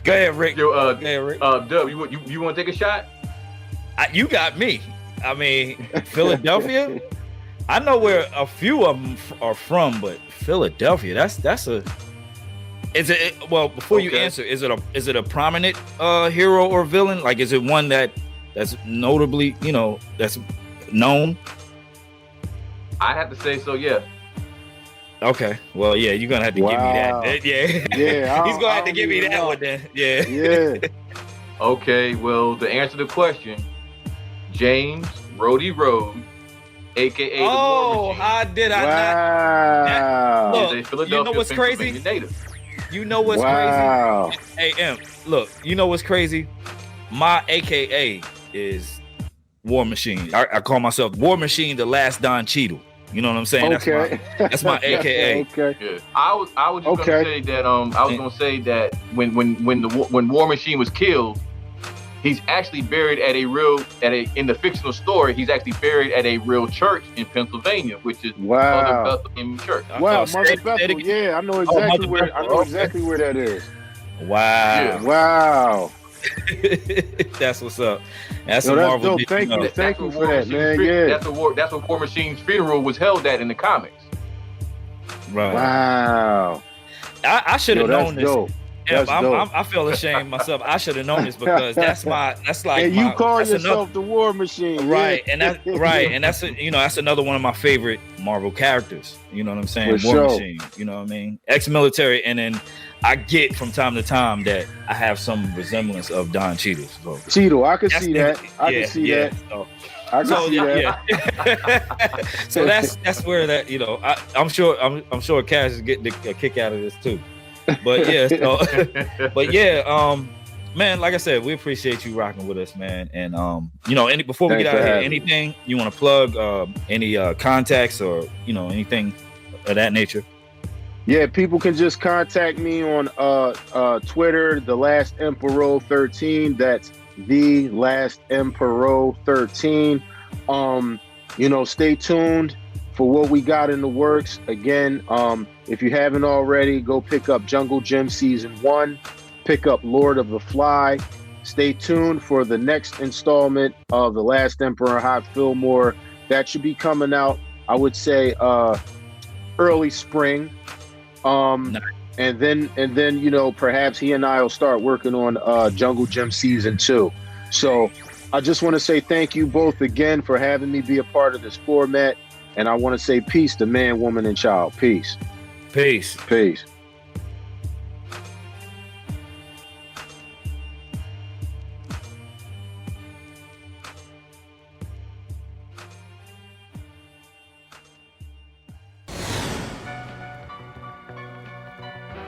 Speaker 1: Go ahead, Rick.
Speaker 10: Yo, Dub, you want to take a shot?
Speaker 1: You got me. I mean, Philadelphia. I know where a few of them are from, but Philadelphia. That's a. Is it well? Before you answer, is it a prominent hero or villain? Like, is it one that's notably, that's known?
Speaker 10: I'd have to say so. Yeah.
Speaker 1: Okay. Well, yeah, you're gonna have to give me that. Yeah. He's gonna have to give me that one then. Yeah.
Speaker 9: Yeah.
Speaker 10: Okay. Well, to answer the question, James Rhodey Rhodes, aka the War Machine.
Speaker 1: How did I not? Look,
Speaker 10: is a Philadelphia,
Speaker 1: you know what's crazy?
Speaker 10: Native.
Speaker 1: You know what's crazy? Hey, M, look, you know what's crazy? My AKA is War Machine. I call myself War Machine, the last Don Cheadle. You know what I'm saying?
Speaker 9: Okay.
Speaker 1: That's my AKA.
Speaker 9: Okay.
Speaker 10: Yeah. I was just gonna say that gonna say that when War Machine was killed, he's actually buried in the fictional story. He's actually buried at a real church in Pennsylvania, which is Mother Bethlehem Church.
Speaker 9: Wow, Mother Bethlehem. Yeah, I know exactly where that is.
Speaker 1: Wow.
Speaker 10: Yeah.
Speaker 9: Wow.
Speaker 1: That's what's up. That's a Marvel.
Speaker 9: Thank you for that, man. Yeah.
Speaker 10: That's what War Machine's funeral was held at in the comics.
Speaker 1: Right.
Speaker 9: Wow.
Speaker 1: I should have known this.
Speaker 9: Dope.
Speaker 1: I feel ashamed myself. I should have known this because that's like.
Speaker 9: And you call yourself the War Machine,
Speaker 1: right? And that's another one of my favorite Marvel characters. You know what I'm saying?
Speaker 9: For
Speaker 1: War
Speaker 9: sure.
Speaker 1: Machine. You know what I mean? Ex-military, and then I get from time to time that I have some resemblance of Don Cheadle. So
Speaker 9: Cheadle, I can see that. I can see that.
Speaker 1: So that's where that I'm sure Cash is getting a kick out of this too. But yeah, man, like I said, we appreciate you rocking with us, man. And before we get out of here, anything you want to plug, any contacts or anything of that nature?
Speaker 9: Yeah, people can just contact me on Twitter, The Last Emperor 13. That's The Last Emperor 13. Stay tuned for what we got in the works. Again, if you haven't already, go pick up Jungle Gym Season 1. Pick up Lord of the Fly. Stay tuned for the next installment of The Last Emperor, Haak Filmore. That should be coming out, I would say, early spring. And then perhaps he and I will start working on Jungle Gym Season 2. So I just want to say thank you both again for having me be a part of this format. And I want to say peace to man, woman, and child. Peace.
Speaker 1: Peace.
Speaker 9: Peace.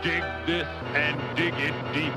Speaker 7: Dig this and dig it deep.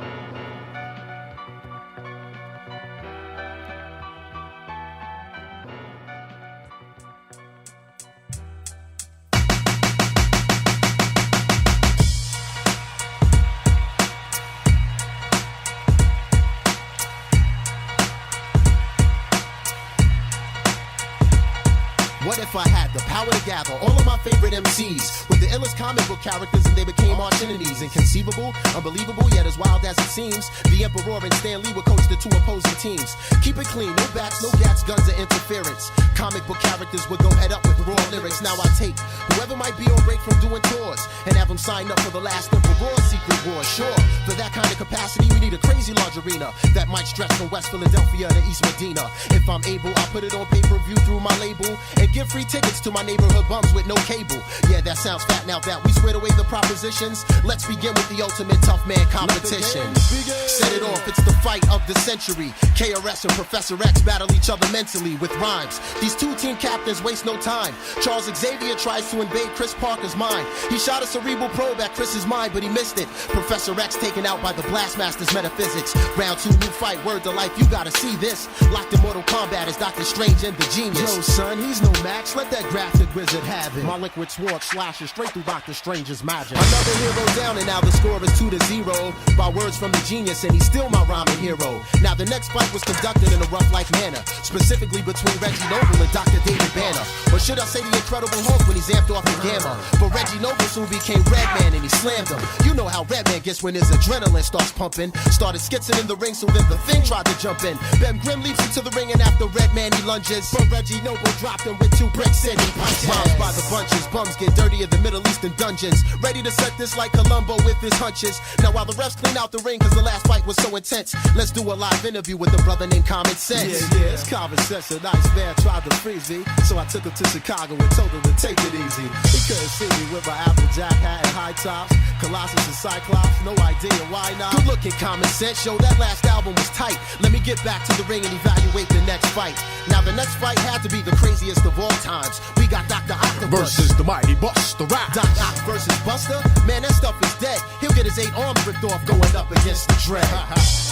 Speaker 14: What if I had the power to gather all of my favorite MCs with the illest comic book characters and they became arch enemies? Inconceivable, unbelievable, yet as wild as it seems. The Emperor and Stan Lee would coach the two opposing teams. Keep it clean, no bats, no gats, guns, or interference. Comic book characters would go head up with raw lyrics. Now I take whoever might be on break from doing tours and have them sign up for the Last Emperor Secret War. Sure, for that kind of capacity, we need a crazy large arena that might stretch from West Philadelphia to East Medina. If I'm able, I'll put it on pay-per-view through my label and give free tickets to my neighborhood bums with no cable. Yeah, that sounds fat now that we squared away the propositions. Let's begin with the ultimate tough man competition. Set it off, it's the fight of the century. KRS and Professor X battle each other mentally with rhymes. These two team captains waste no time. Charles Xavier tries to invade Chris Parker's mind. He shot a cerebral probe at Chris's mind, but he missed it. Professor X taken out by the Blastmaster's metaphysics. Round 2, new fight, word to life, you gotta see this. Locked in Mortal Kombat is Dr. Strange and the Genius.
Speaker 15: Yo, son, he's no match, let that graphic wizard have it. My liquid sword slashes straight through Dr. Strange's magic.
Speaker 14: Another hero down, and now the score is 2-0. By words from the Genius, and he's still my rhyming hero. Now the next fight was conducted in a rough-like manner, specifically between Reggie Noble and Dr. David Banner. Or should I say the Incredible Hulk when he's amped off in Gamma? But Reggie Noble soon became Redman and he slammed him. You know how Redman gets when his adrenaline starts pumping. Started skitzing in the ring, so then the Thing tried to jump in. Ben Grimm leaps into the ring, and after Redman he lunges.
Speaker 15: But Reggie Noble dropped him with 2 bricks and he punches.
Speaker 14: Rhymes by the bunches, bums get dirty in the Middle Eastern dungeons. Ready to set this like Columbo with his hunches. Now while the refs clean out the ring cause the last fight was so intense, let's do a live interview with a brother named Common Sense.
Speaker 15: Yeah, it's Common Sense. A nice man tried to freeze me, so I took him to Chicago and told him to take it easy. He couldn't see me with my Applejack hat and high tops. Colossus and Cyclops, no idea why not.
Speaker 14: Good looking Common Sense, yo, that last album was tight. Let me get back to the ring and evaluate the next fight. Now the next fight had to be the craziest of all times. We got Dr. Octopus
Speaker 15: versus the mighty Buster Rap.
Speaker 14: Doc Ock versus Buster? Man, that stuff is dead. He'll get his 8 arms ripped off going up against the Dread.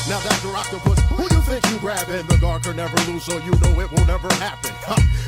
Speaker 15: Now Dr. Octopus, who you think you grabbing? The guard can never lose, so you know it will never happen.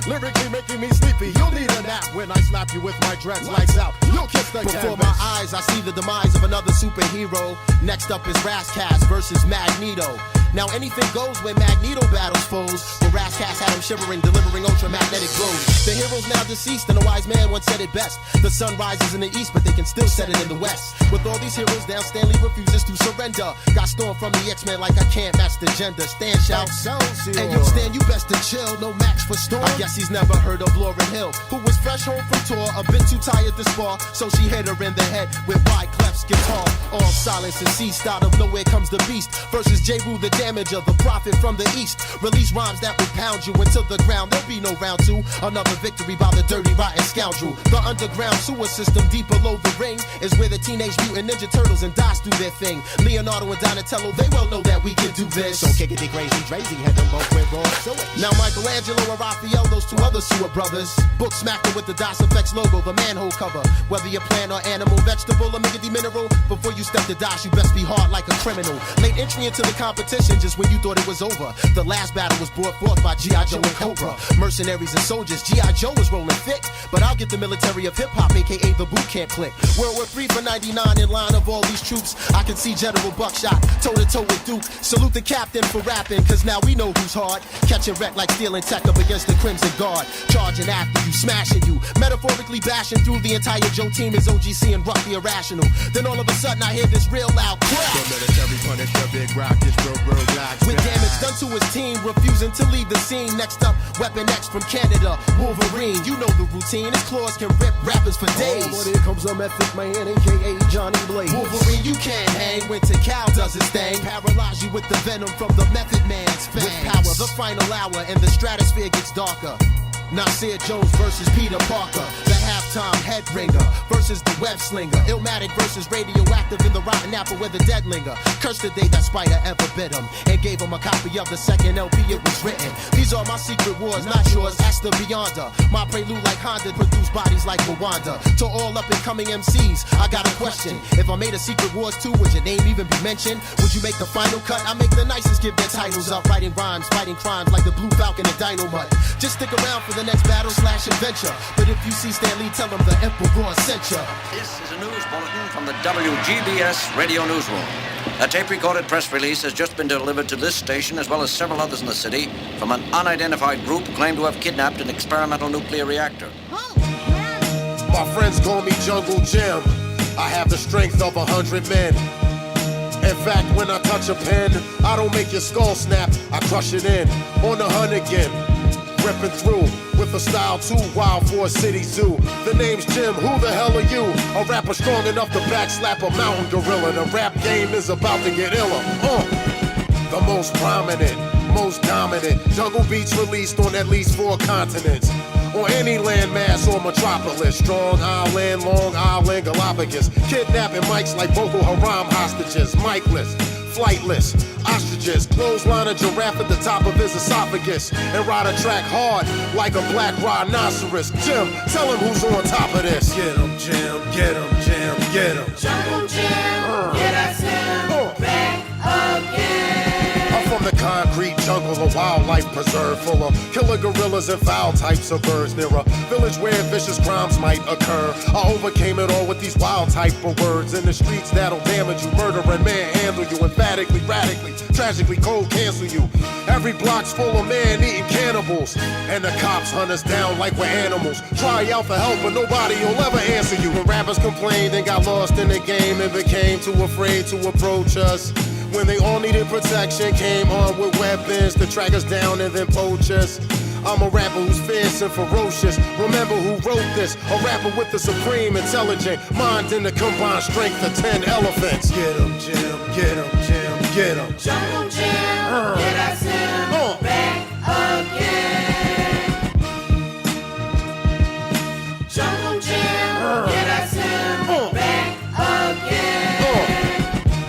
Speaker 15: Lyrically making me sleepy, you'll need a nap when I slap you with my dreads. Lights out, you'll kiss the
Speaker 14: Before
Speaker 15: canvas.
Speaker 14: my eyes, I see the demise of another superhero. Next up is Razzcast versus Magneto. Now anything goes when Magneto battles foes, but Razzcast had him shivering, delivering ultramagnetic blows. The hero's now deceased, and a wise man once said it best. The sun rises in the east, but they can still set it in the west. With all these heroes down, Stanley refuses to surrender. Got stormed from the X-Men like I can't match the gender. Stan shouts, and you Stan, you best to chill, no match for Storm. I guess he's never heard of Lauryn Hill, who was fresh home from tour, a bit too tired to spar, so she hit her in the head with Wyclef's guitar. All silence and ceased, out of nowhere comes the beast versus J-Ru the Damager, the prophet from the east. Release rhymes that would pound you into the ground. There'll be no round 2. Another victory by the dirty, rotten scoundrel. The underground sewer system deep below the ring is where the Teenage Mutant Ninja Turtles and Dots do their thing. Leonardo and Donatello, they well know that we can do this.
Speaker 15: So kick it, crazy, crazy, had them both with raw. So
Speaker 14: now Michelangelo and Raphael, those 2 other sewer brothers, book smacked them with the DOS Effects logo, the manhole cover. Whether you're plant or animal, vegetable or miggity mineral, before you step to DOS, you best be hard like a criminal. Late entry into the competition just when you thought it was over. The last battle was brought forth by G.I. Joe and Cobra. Mercenaries and soldiers, G.I. Joe was rolling thick, but I'll get the military of hip-hop, aka the boot camp clique. World War III for 99 in line of all these troops. I can see General Buckshot, toe-to-toe with Duke. Salute the captain for rapping, cause now we know who's hard. Catching wreck like stealing tech up against the Crimson Guard. Charging after you, smashing you, metaphorically bashing through the entire Joe team is OGC and Rough the Irrational. Then all of a sudden I hear this real loud crack.
Speaker 15: The military punish the big rock, it's real black.
Speaker 14: With damage done to his team, refusing to leave the scene. Next up, Weapon X from Canada, Wolverine. You know the routine, his claws can rip rappers for days.
Speaker 15: Oh, but here comes the Method Man, aka Johnny Blaze.
Speaker 14: Wolverine, you can't hang. Winter Cow does his thing. Paralyze you with the venom from the Method Man's fangs. With power, the final hour, and the stratosphere gets darker. Nasir Jones versus Peter Parker. The halftime head ringer versus the web slinger. Illmatic versus radioactive in the rotten apple where the dead linger. Cursed the day that spider ever bit him and gave him a copy of the second LP it was written. These are my secret wars, not yours. Ask the Beyonder. My prelude like Honda produced bodies like Rwanda. To all up and coming MCs, I got a question. If I made a Secret Wars 2, would your name even be mentioned? Would you make the final cut? I make the nicest give their titles up. Writing rhymes, fighting crimes like the Blue Falcon and Dynamite. Just stick around for the next battle/adventure. But if you see Stan Lee, tell him the Emperor sent ya.
Speaker 13: This is a news bulletin from the WGBS Radio Newsroom. A tape-recorded press release has just been delivered to this station, as well as several others in the city, from an unidentified group claimed to have kidnapped an experimental nuclear reactor.
Speaker 15: My friends call me Jungle Jim. I have the strength of 100 men. In fact, when I touch a pen, I don't make your skull snap, I crush it in. On the hunt again, ripping through with a style too wild for a city zoo. The name's Jim, who the hell are you? A rapper strong enough to backslap a mountain gorilla. The rap game is about to get iller. The most prominent, most dominant jungle beats released on at least 4 continents. or any landmass or metropolis. Strong Island, Long Island, Galapagos. Kidnapping mics like Boko Haram hostages. Miceless, flightless, ostriches. Clothesline a giraffe at the top of his esophagus. And ride a track hard like a black rhinoceros. Jim, tell him who's on top of this. Get him, Jim, get him, Jim, get him.
Speaker 16: Jungle Jim, get us him back again.
Speaker 15: I'm from the concrete jungle, a wildlife preserve full of killer gorillas and foul types of birds. Near a village where vicious crimes might occur. I overcame it all with these wild type of words. In the streets that'll damage you, murder and manhandle you. Emphatically, radically, tragically, cold cancel you. Every block's full of man-eating cannibals. And the cops hunt us down like we're animals. Try out for help, but nobody will ever answer you. When rappers complained and got lost in the game and became too afraid to approach us. When they all needed protection, came on with weapons to track us down and then poach us. I'm a rapper who's fierce and ferocious. Remember who wrote this? A rapper with the supreme intelligent mind and the combined strength of 10 elephants. Get him, Jim, get him, Jim, get him.
Speaker 16: Jungle Jim, get us him back again. Jungle Jim, get us him back again.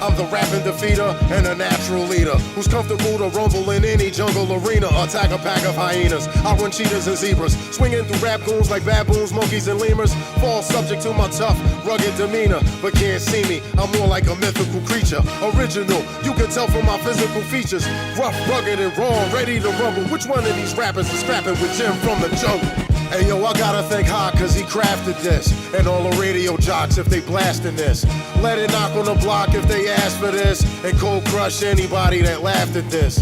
Speaker 15: I'm the rapping defeater and a natural leader who's comfortable to rumble in any jungle arena. Attack a pack of hyenas. I run cheetahs and zebras, swinging through rap goons like baboons, monkeys, and lemurs. Fall subject to my tough, rugged demeanor, but can't see me. I'm more like a mythical creature. Original, you can tell from my physical features. Rough, rugged, and raw, ready to rumble. Which one of these rappers is scrapping with Jim from the jungle? Hey yo, I gotta thank Haak cause he crafted this. And all the radio jocks if they blasting this. Let it knock on the block if they ask for this. And cold crush anybody that laughed at this.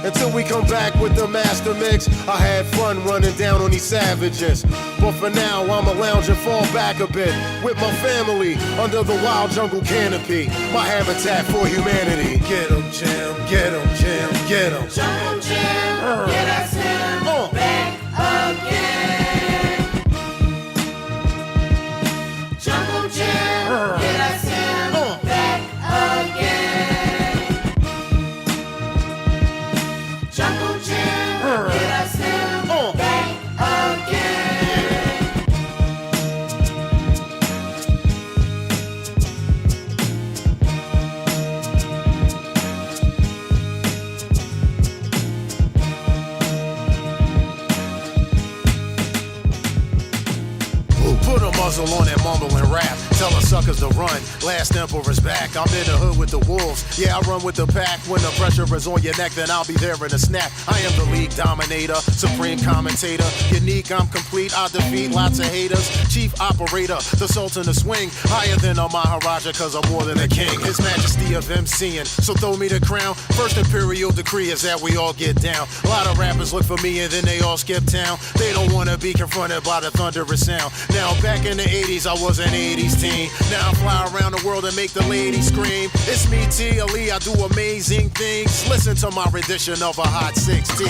Speaker 15: Until we come back with the master mix, I had fun running down on these savages. But for now, I'ma lounge and fall back a bit with my family under the wild jungle canopy. My habitat for humanity. Get him, Jim, get him, Jim, get him.
Speaker 16: Jungle Jim, get us him back again. Jungle Jim, get us him back again. Jungle Jim, get us him back again.
Speaker 15: Put a muzzle on that mumbling rap. Tell the suckers to run. Last emperor's back. I'm in the hood with the wolves. Yeah, I run with the pack. When the pressure is on your neck, then I'll be there in a snap. I am the league dominator, supreme commentator. Unique, I'm complete. I defeat lots of haters. Chief operator, the sultan of swing. Higher than a Maharaja, cause I'm more than a king. His majesty of MCing. So throw me the crown. First imperial decree is that we all get down. A lot of rappers look for me and then they all skip town. They don't wanna be confronted by the thunderous sound. Now back in the 80s, I was an 80s teen. Now I fly around the world and make the ladies scream. It's me, T. Ali, I do amazing things. Listen to my rendition of a hot 16.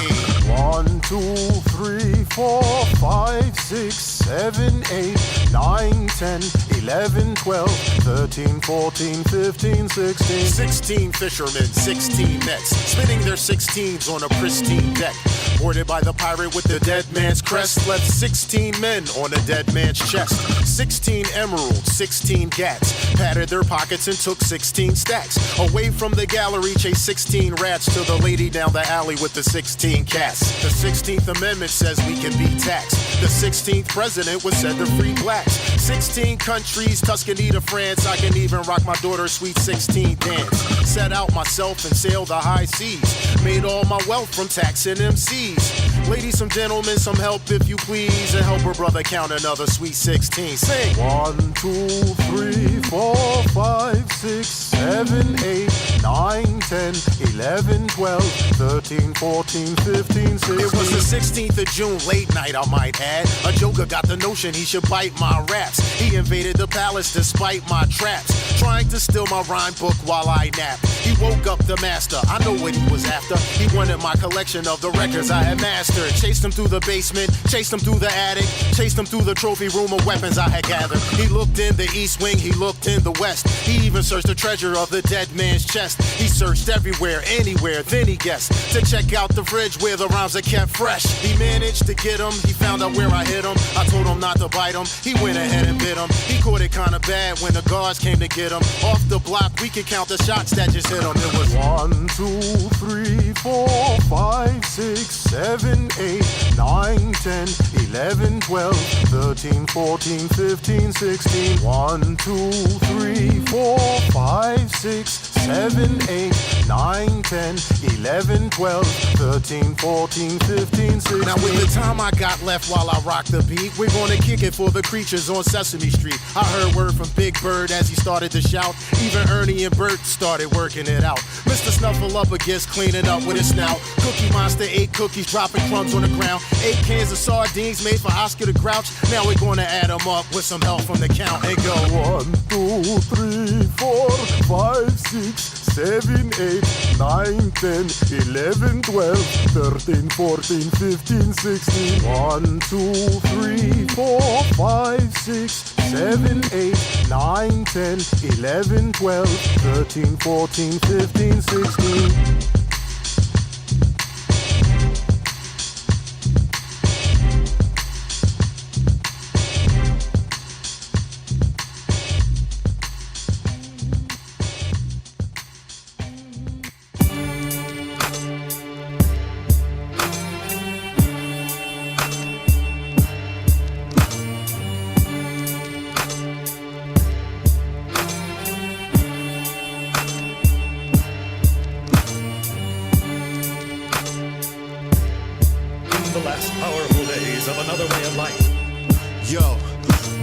Speaker 17: 1, 2, 3, 4, 5, 6, 7, 8, 9, 10, 11, 12, 13, 14, 15, 16.
Speaker 15: 16 fishermen, 16 nets, spinning their 16s on a pristine deck. Boarded by the pirate with the dead man's crest, left 16 men on a dead man's chest. 16 emeralds, 16 gats, patted their pockets and took 16 stacks. Away from the gallery, chased 16 rats to the lady down the alley with the 16 cats. The 16th Amendment says we can be taxed. The 16th president was said to free blacks. 16 countries, Tuscany to France. I can even rock my daughter's sweet 16 dance. Set out myself and sailed the high seas. Made all my wealth from taxing MCs. Ladies, some gentlemen, some help if you please. And help her brother count another sweet 16. Sing!
Speaker 17: 1, 2, 3, 4, 5, 6, 7, 8, 9, 10, 11, 12, 13, 14, 15, 16.
Speaker 15: It was the 16th of June, late night, I might add. A joker got the notion he should bite my raps. He invaded the palace despite my traps.
Speaker 14: trying to steal my rhyme book while I nap. He woke up the master, I know what he was after. He wanted my collection of the records I had mastered. Chased him through the basement, chased him through the attic, chased him through the trophy room of weapons I had gathered. He looked in the east wing, he looked in the west. He even searched the treasure of the dead man's chest. He searched everywhere, anywhere, then he guessed to check out the fridge where the rhymes are kept fresh. He managed to get him, he found out where I hit him. I told him not to bite him, he went ahead and bit him. He caught it kinda bad when the guards came to get him. Off the block, we could count the shots that just hit him. It was
Speaker 17: 1, 2, 3, 4, 5, 6, 7, 8, 9, 10, 11, 12, 13, 14, 15, 16. 1, 2, 3, 4, 5, 6, 7, 8, 9, 10, 11, 12, 13, 14, 15, 16.
Speaker 14: Now with the time I got left while I rock the beat, we're gonna kick it for the creatures on Sesame Street. I heard word from Big Bird as he started to shout. Even Ernie and Bert started working it out. Mr. Snuffleupagus cleaning up with his snout. Cookie Monster ate cookies, dropping crumbs on the ground. 8 cans of sardines made for Oscar the Grouch. Now we're gonna add them up with some help from the count and go
Speaker 17: 1, 2, 3, 4, 5, 6, 7, 8, 9, 10, 11, 12, 13, 14, 15, 16. 1, 2, 3, 4, 5, 6, 7, 8, 9, 10, 11, 12, 13, 14, 15, 16.
Speaker 18: The last powerful days of another way of life.
Speaker 14: Yo,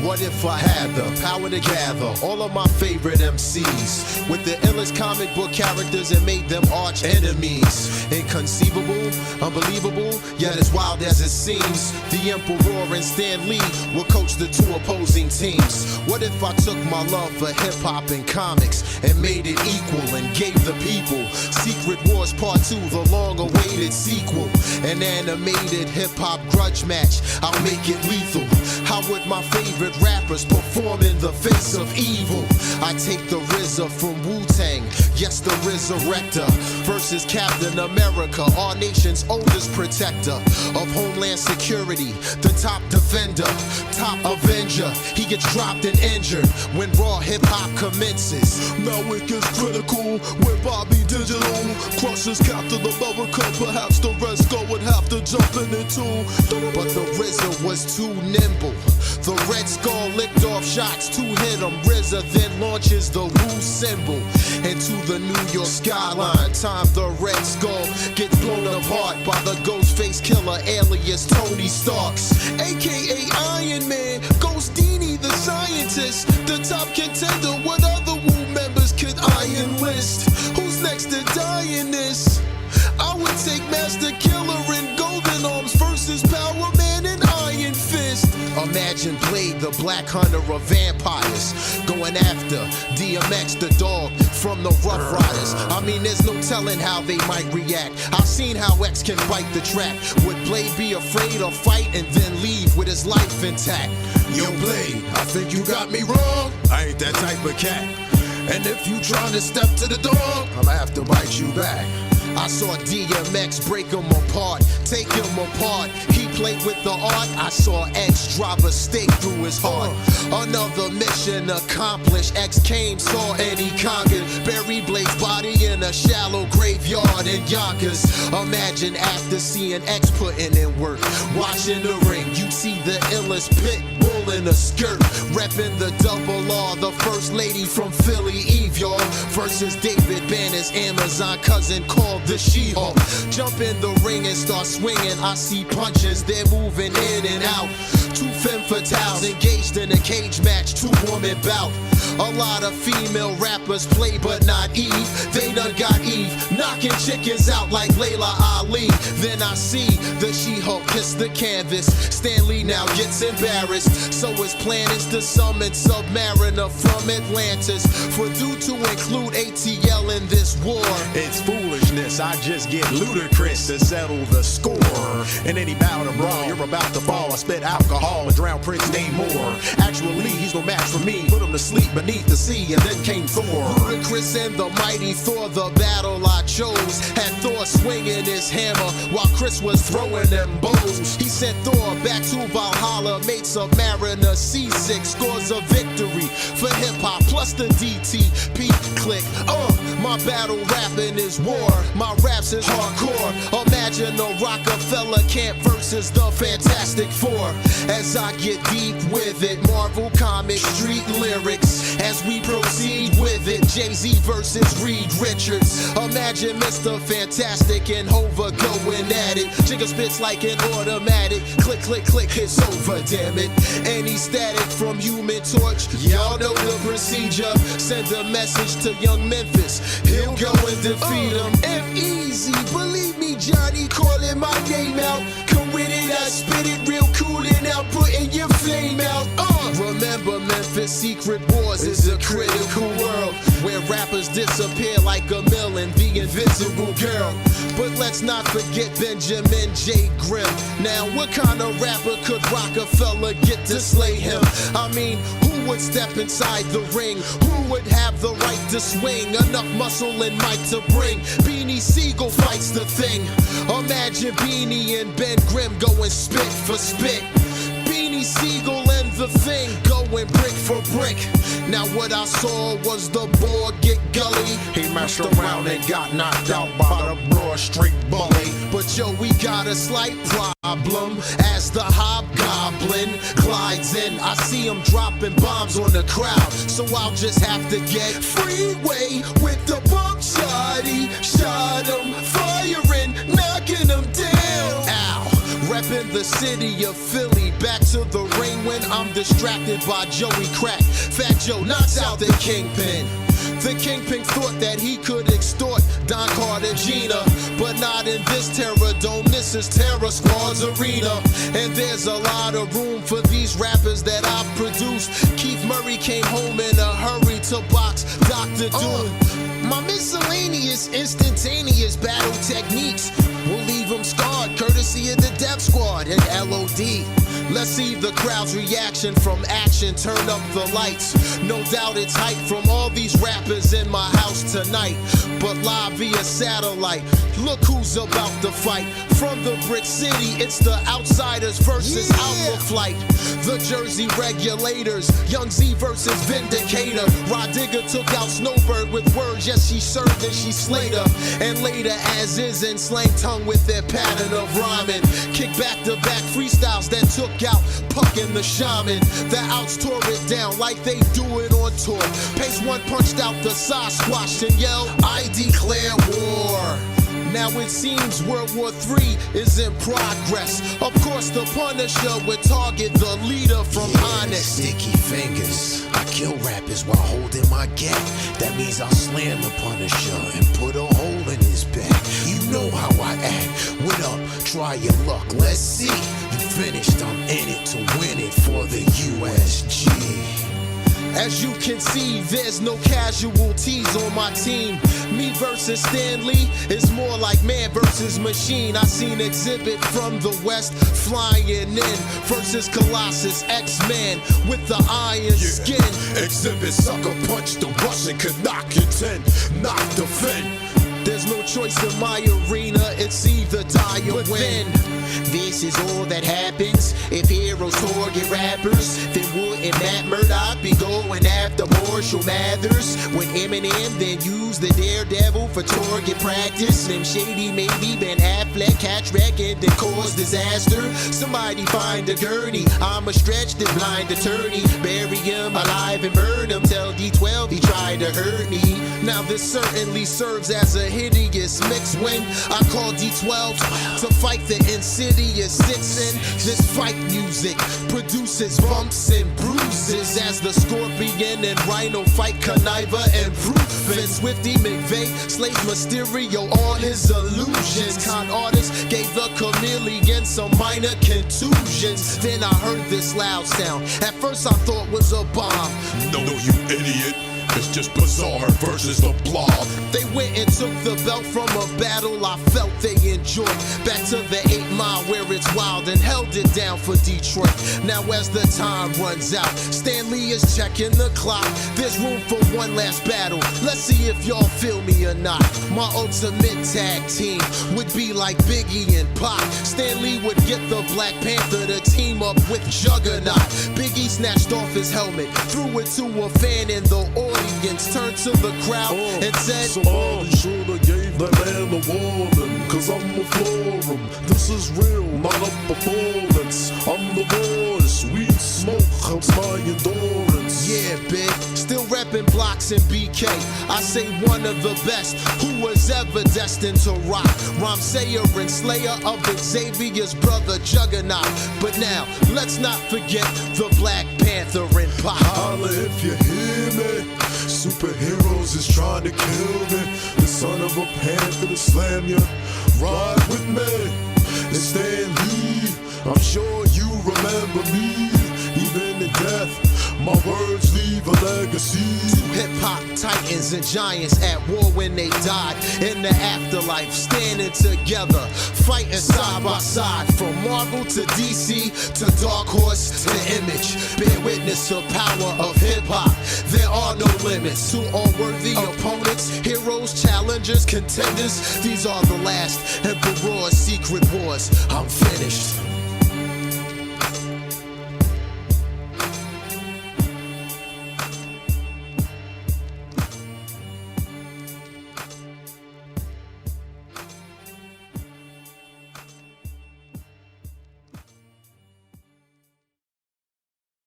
Speaker 14: what if I had the power to gather all of my favorite MCs with the illest comic book characters and made them arch enemies? Inconceivable, unbelievable, yet as wild as it seems. The Emperor and Stan Lee will coach the 2 opposing teams. What if I took my love for hip-hop and comics and made it equal and gave the people Secret Wars Part 2, the long-awaited sequel? An animated hip-hop grudge match, I'll make it lethal. How would my favorite rappers perform in the face of evil? I take the RZA from Wu-Tang, yes, the Resurrector, versus Captain America, our nation's oldest protector of homeland security, the top defender, top avenger. He gets dropped and injured when raw hip-hop commences.
Speaker 19: Now it gets critical when Bobby Digital crushes Captain America. Perhaps the rest go would have to jump in it too.
Speaker 14: But the RZA was too nimble. The Red Skull licked off shots to hit him. RZA then launches the Wu symbol into the New York skyline. Time the Red Skull gets blown apart by the Ghostface Killer alias Tony Starks, aka Iron Man, Ghostini the scientist, the top contender. What other Wu members could I enlist? Who's next to die in this? I would take Master Killer and Golden Arms versus Power Man and Iron Fist. Imagine Blade, the Black Hunter of vampires, going after DMX, the dog from the Rough Riders. I mean, there's no telling how they might react. I've seen how X can bite the track. Would Blade be afraid of fight and then leave with his life intact?
Speaker 19: Yo, Blade, I think you got me wrong. I ain't that type of cat. And if you trying to step to the dog, I'ma have to bite you back.
Speaker 14: I saw DMX break him apart, take him apart. He played with the art. I saw X drive a stake through his heart. Another mission accomplished. X came, saw, and he conquered. Buried Blade's body in a shallow graveyard in Yonkers. Imagine after seeing X putting in work, watching the ring, you see the illest pit bull in a skirt, repping the double R, the first lady from Philly, Eve, y'all, versus David Banner's Amazon cousin called the She-Hulk. Jump in the ring and start swinging. I see punches, they're moving in and out. Two femme fatales engaged in a cage match, two-woman bout. A lot of female rappers play but not Eve. They done got Eve knocking chickens out like Layla Ali. Then I see the She-Hulk kiss the canvas. Stanley now gets embarrassed, so his plan is to summon Submariner from Atlantis for due to include ATL in this war.
Speaker 19: It's foolishness, I just get ludicrous to settle the score. And any bout of brawl, you're about to fall. I spit alcohol and drown Prince Namor. Actually, he's no match for me. Put him to sleep beneath the sea, and then came Thor.
Speaker 14: Chris and the mighty Thor, the battle I chose. Had Thor swinging his hammer while Chris was throwing them bows. He sent Thor back to Valhalla, made Submariner seasick, scores a victory for hip-hop plus the DTP click. My battle rapping is war, my raps is hardcore. Imagine a Rockefeller camp versus the Fantastic Four. As I get deep with it, Marvel Comics street lyrics. As we proceed with it, Jay-Z versus Reed Richards. Imagine Mr. Fantastic and Hova going at it. Jigga spits like an automatic. Click, click, click, it's over, damn it. Any static from Human Torch, y'all know the procedure. Send a message to young Memphis, he'll go and defeat him. M-Easy, believe me, Johnny, calling my name out. Come with it, I spit it real cool and out, putting your flame out. Remember, Memphis Secret Wars is a critical world where rappers disappear like a mill in the Invisible Girl. But let's not forget Benjamin J. Grimm. Now, what kind of rapper could Rockefeller get to slay him? I mean, who would step inside the ring? Who would have the right to swing? Enough muscle and might to bring Beanie Siegel fights the thing. Imagine Beanie and Ben Grimm going spit for spit. Beanie Siegel and the thing going brick for brick. Now what I saw was the board get gully.
Speaker 19: He messed around and got knocked out by the Broad Street Bully.
Speaker 14: But yo, we got a slight problem as the hobgoblin glides in. I see him dropping bombs on the crowd, so I'll just have to get freeway with the bump shotty. Shot him, firing, knocking him down. Ow. Reppin' the city of Philly, back to the ring when I'm distracted by Joey Crack. Fat Joe knocks out the Kingpin. The Kingpin thought that he could extort Don Cartagena, but not in this Terror Dome, this is Terror Squad's arena. And there's a lot of room for these rappers that I produced. Keith Murray came home in a hurry to box Dr. Doom. My miscellaneous, instantaneous battle techniques will leave them scarred, courtesy of the Death Squad and LOD. Let's see the crowd's reaction from action, turn up the lights. No doubt it's hype from all these rappers in my house tonight, but live via satellite. Look who's about to fight. From the Brick City, it's the Outsiders versus Alpha Flight. The Jersey Regulators, Young Z versus Vindicator. Rod Digger took out Snowbird with words, yes she served and she slayed her. And later as is in slang tongue with their pattern of rhyming. Kick back to back freestyles that took out Puck and the Shaman. The Outs tore it down like they do it on tour. Pace One punched out the Sasquatch and yelled, I declare war. Now it seems World War III is in progress. Of course the Punisher would target the leader from Onyx.
Speaker 19: Sticky fingers, I kill rappers while holding my gap. That means I'll slam the Punisher and put a hole in his back. You know how I act. What up? Try your luck. Let's see. You finished. I'm in it to win it for the USG.
Speaker 14: As you can see, there's no casualties on my team. Me versus Stanley is more like man versus machine. I seen Exhibit from the west flying in versus Colossus, X-Man with the iron skin.
Speaker 19: Exhibit sucker punch, the Russian could knock you 10, knock the Finn.
Speaker 14: There's no choice in my arena, it's either die or win.
Speaker 20: This is all that happens if heroes target rappers. Then wouldn't Matt Murdock be going after Marshall Mathers? When Eminem then used the Daredevil for target practice? Slim Shady, maybe Ben Affleck catch wreck and then cause disaster. Somebody find a gurney, I'm a stretch the blind attorney. Bury him alive and burn him, tell D12 he tried to hurt me.
Speaker 14: Now
Speaker 20: this certainly serves as a hideous mix when I call D12 to fight the insidious six. And this fight music produces bumps and bruises as the Scorpion and Rhino fight Conniver and Rufus. Swifty McVeigh slays Mysterio on his illusions. Con artist gave the chameleon some minor contusions. Then I heard this loud sound. At first I thought was a bomb.
Speaker 6: No, you idiot. It's just Bizarre versus the Blob.
Speaker 20: They went and took the belt from a battle I felt they enjoyed. Back to the 8 Mile where it's wild and held it down for Detroit. Now as the time runs out, Stanley is checking the clock. There's room for one last battle. Let's see if y'all feel me or not. My ultimate tag team would be like Biggie and Pac. Stanley would get the Black Panther to team up with Juggernaut. Biggie snatched off his helmet, threw it to a fan in the audience, turned to the crowd and said,
Speaker 17: somebody shoulda gave that man a warning, cause I'ma floor him. This is real, not a performance. I'm the voice, weed smoke helps my endurance.
Speaker 20: Yeah, big, still reppin' blocks and BK. I say one of the best who was ever destined to rock. Rhyme sayer and slayer of Xavier's brother Juggernaut. But now, let's not forget the Black Panther and Pac.
Speaker 17: Holla if you hear me. Superheroes is trying to kill me. The son of a panther to slam you. Ride with me and Stan Lee. I'm sure you remember me. Even in death, my words leave a legacy.
Speaker 20: Two hip-hop titans and giants at war when they died. In the afterlife, standing together, fighting side by side. From Marvel to DC, to Dark Horse to Image. Bear witness to power of hip-hop. There are no limits to unworthy opponents, heroes, challengers, contenders. These are the last Emperor's secret wars. I'm finished.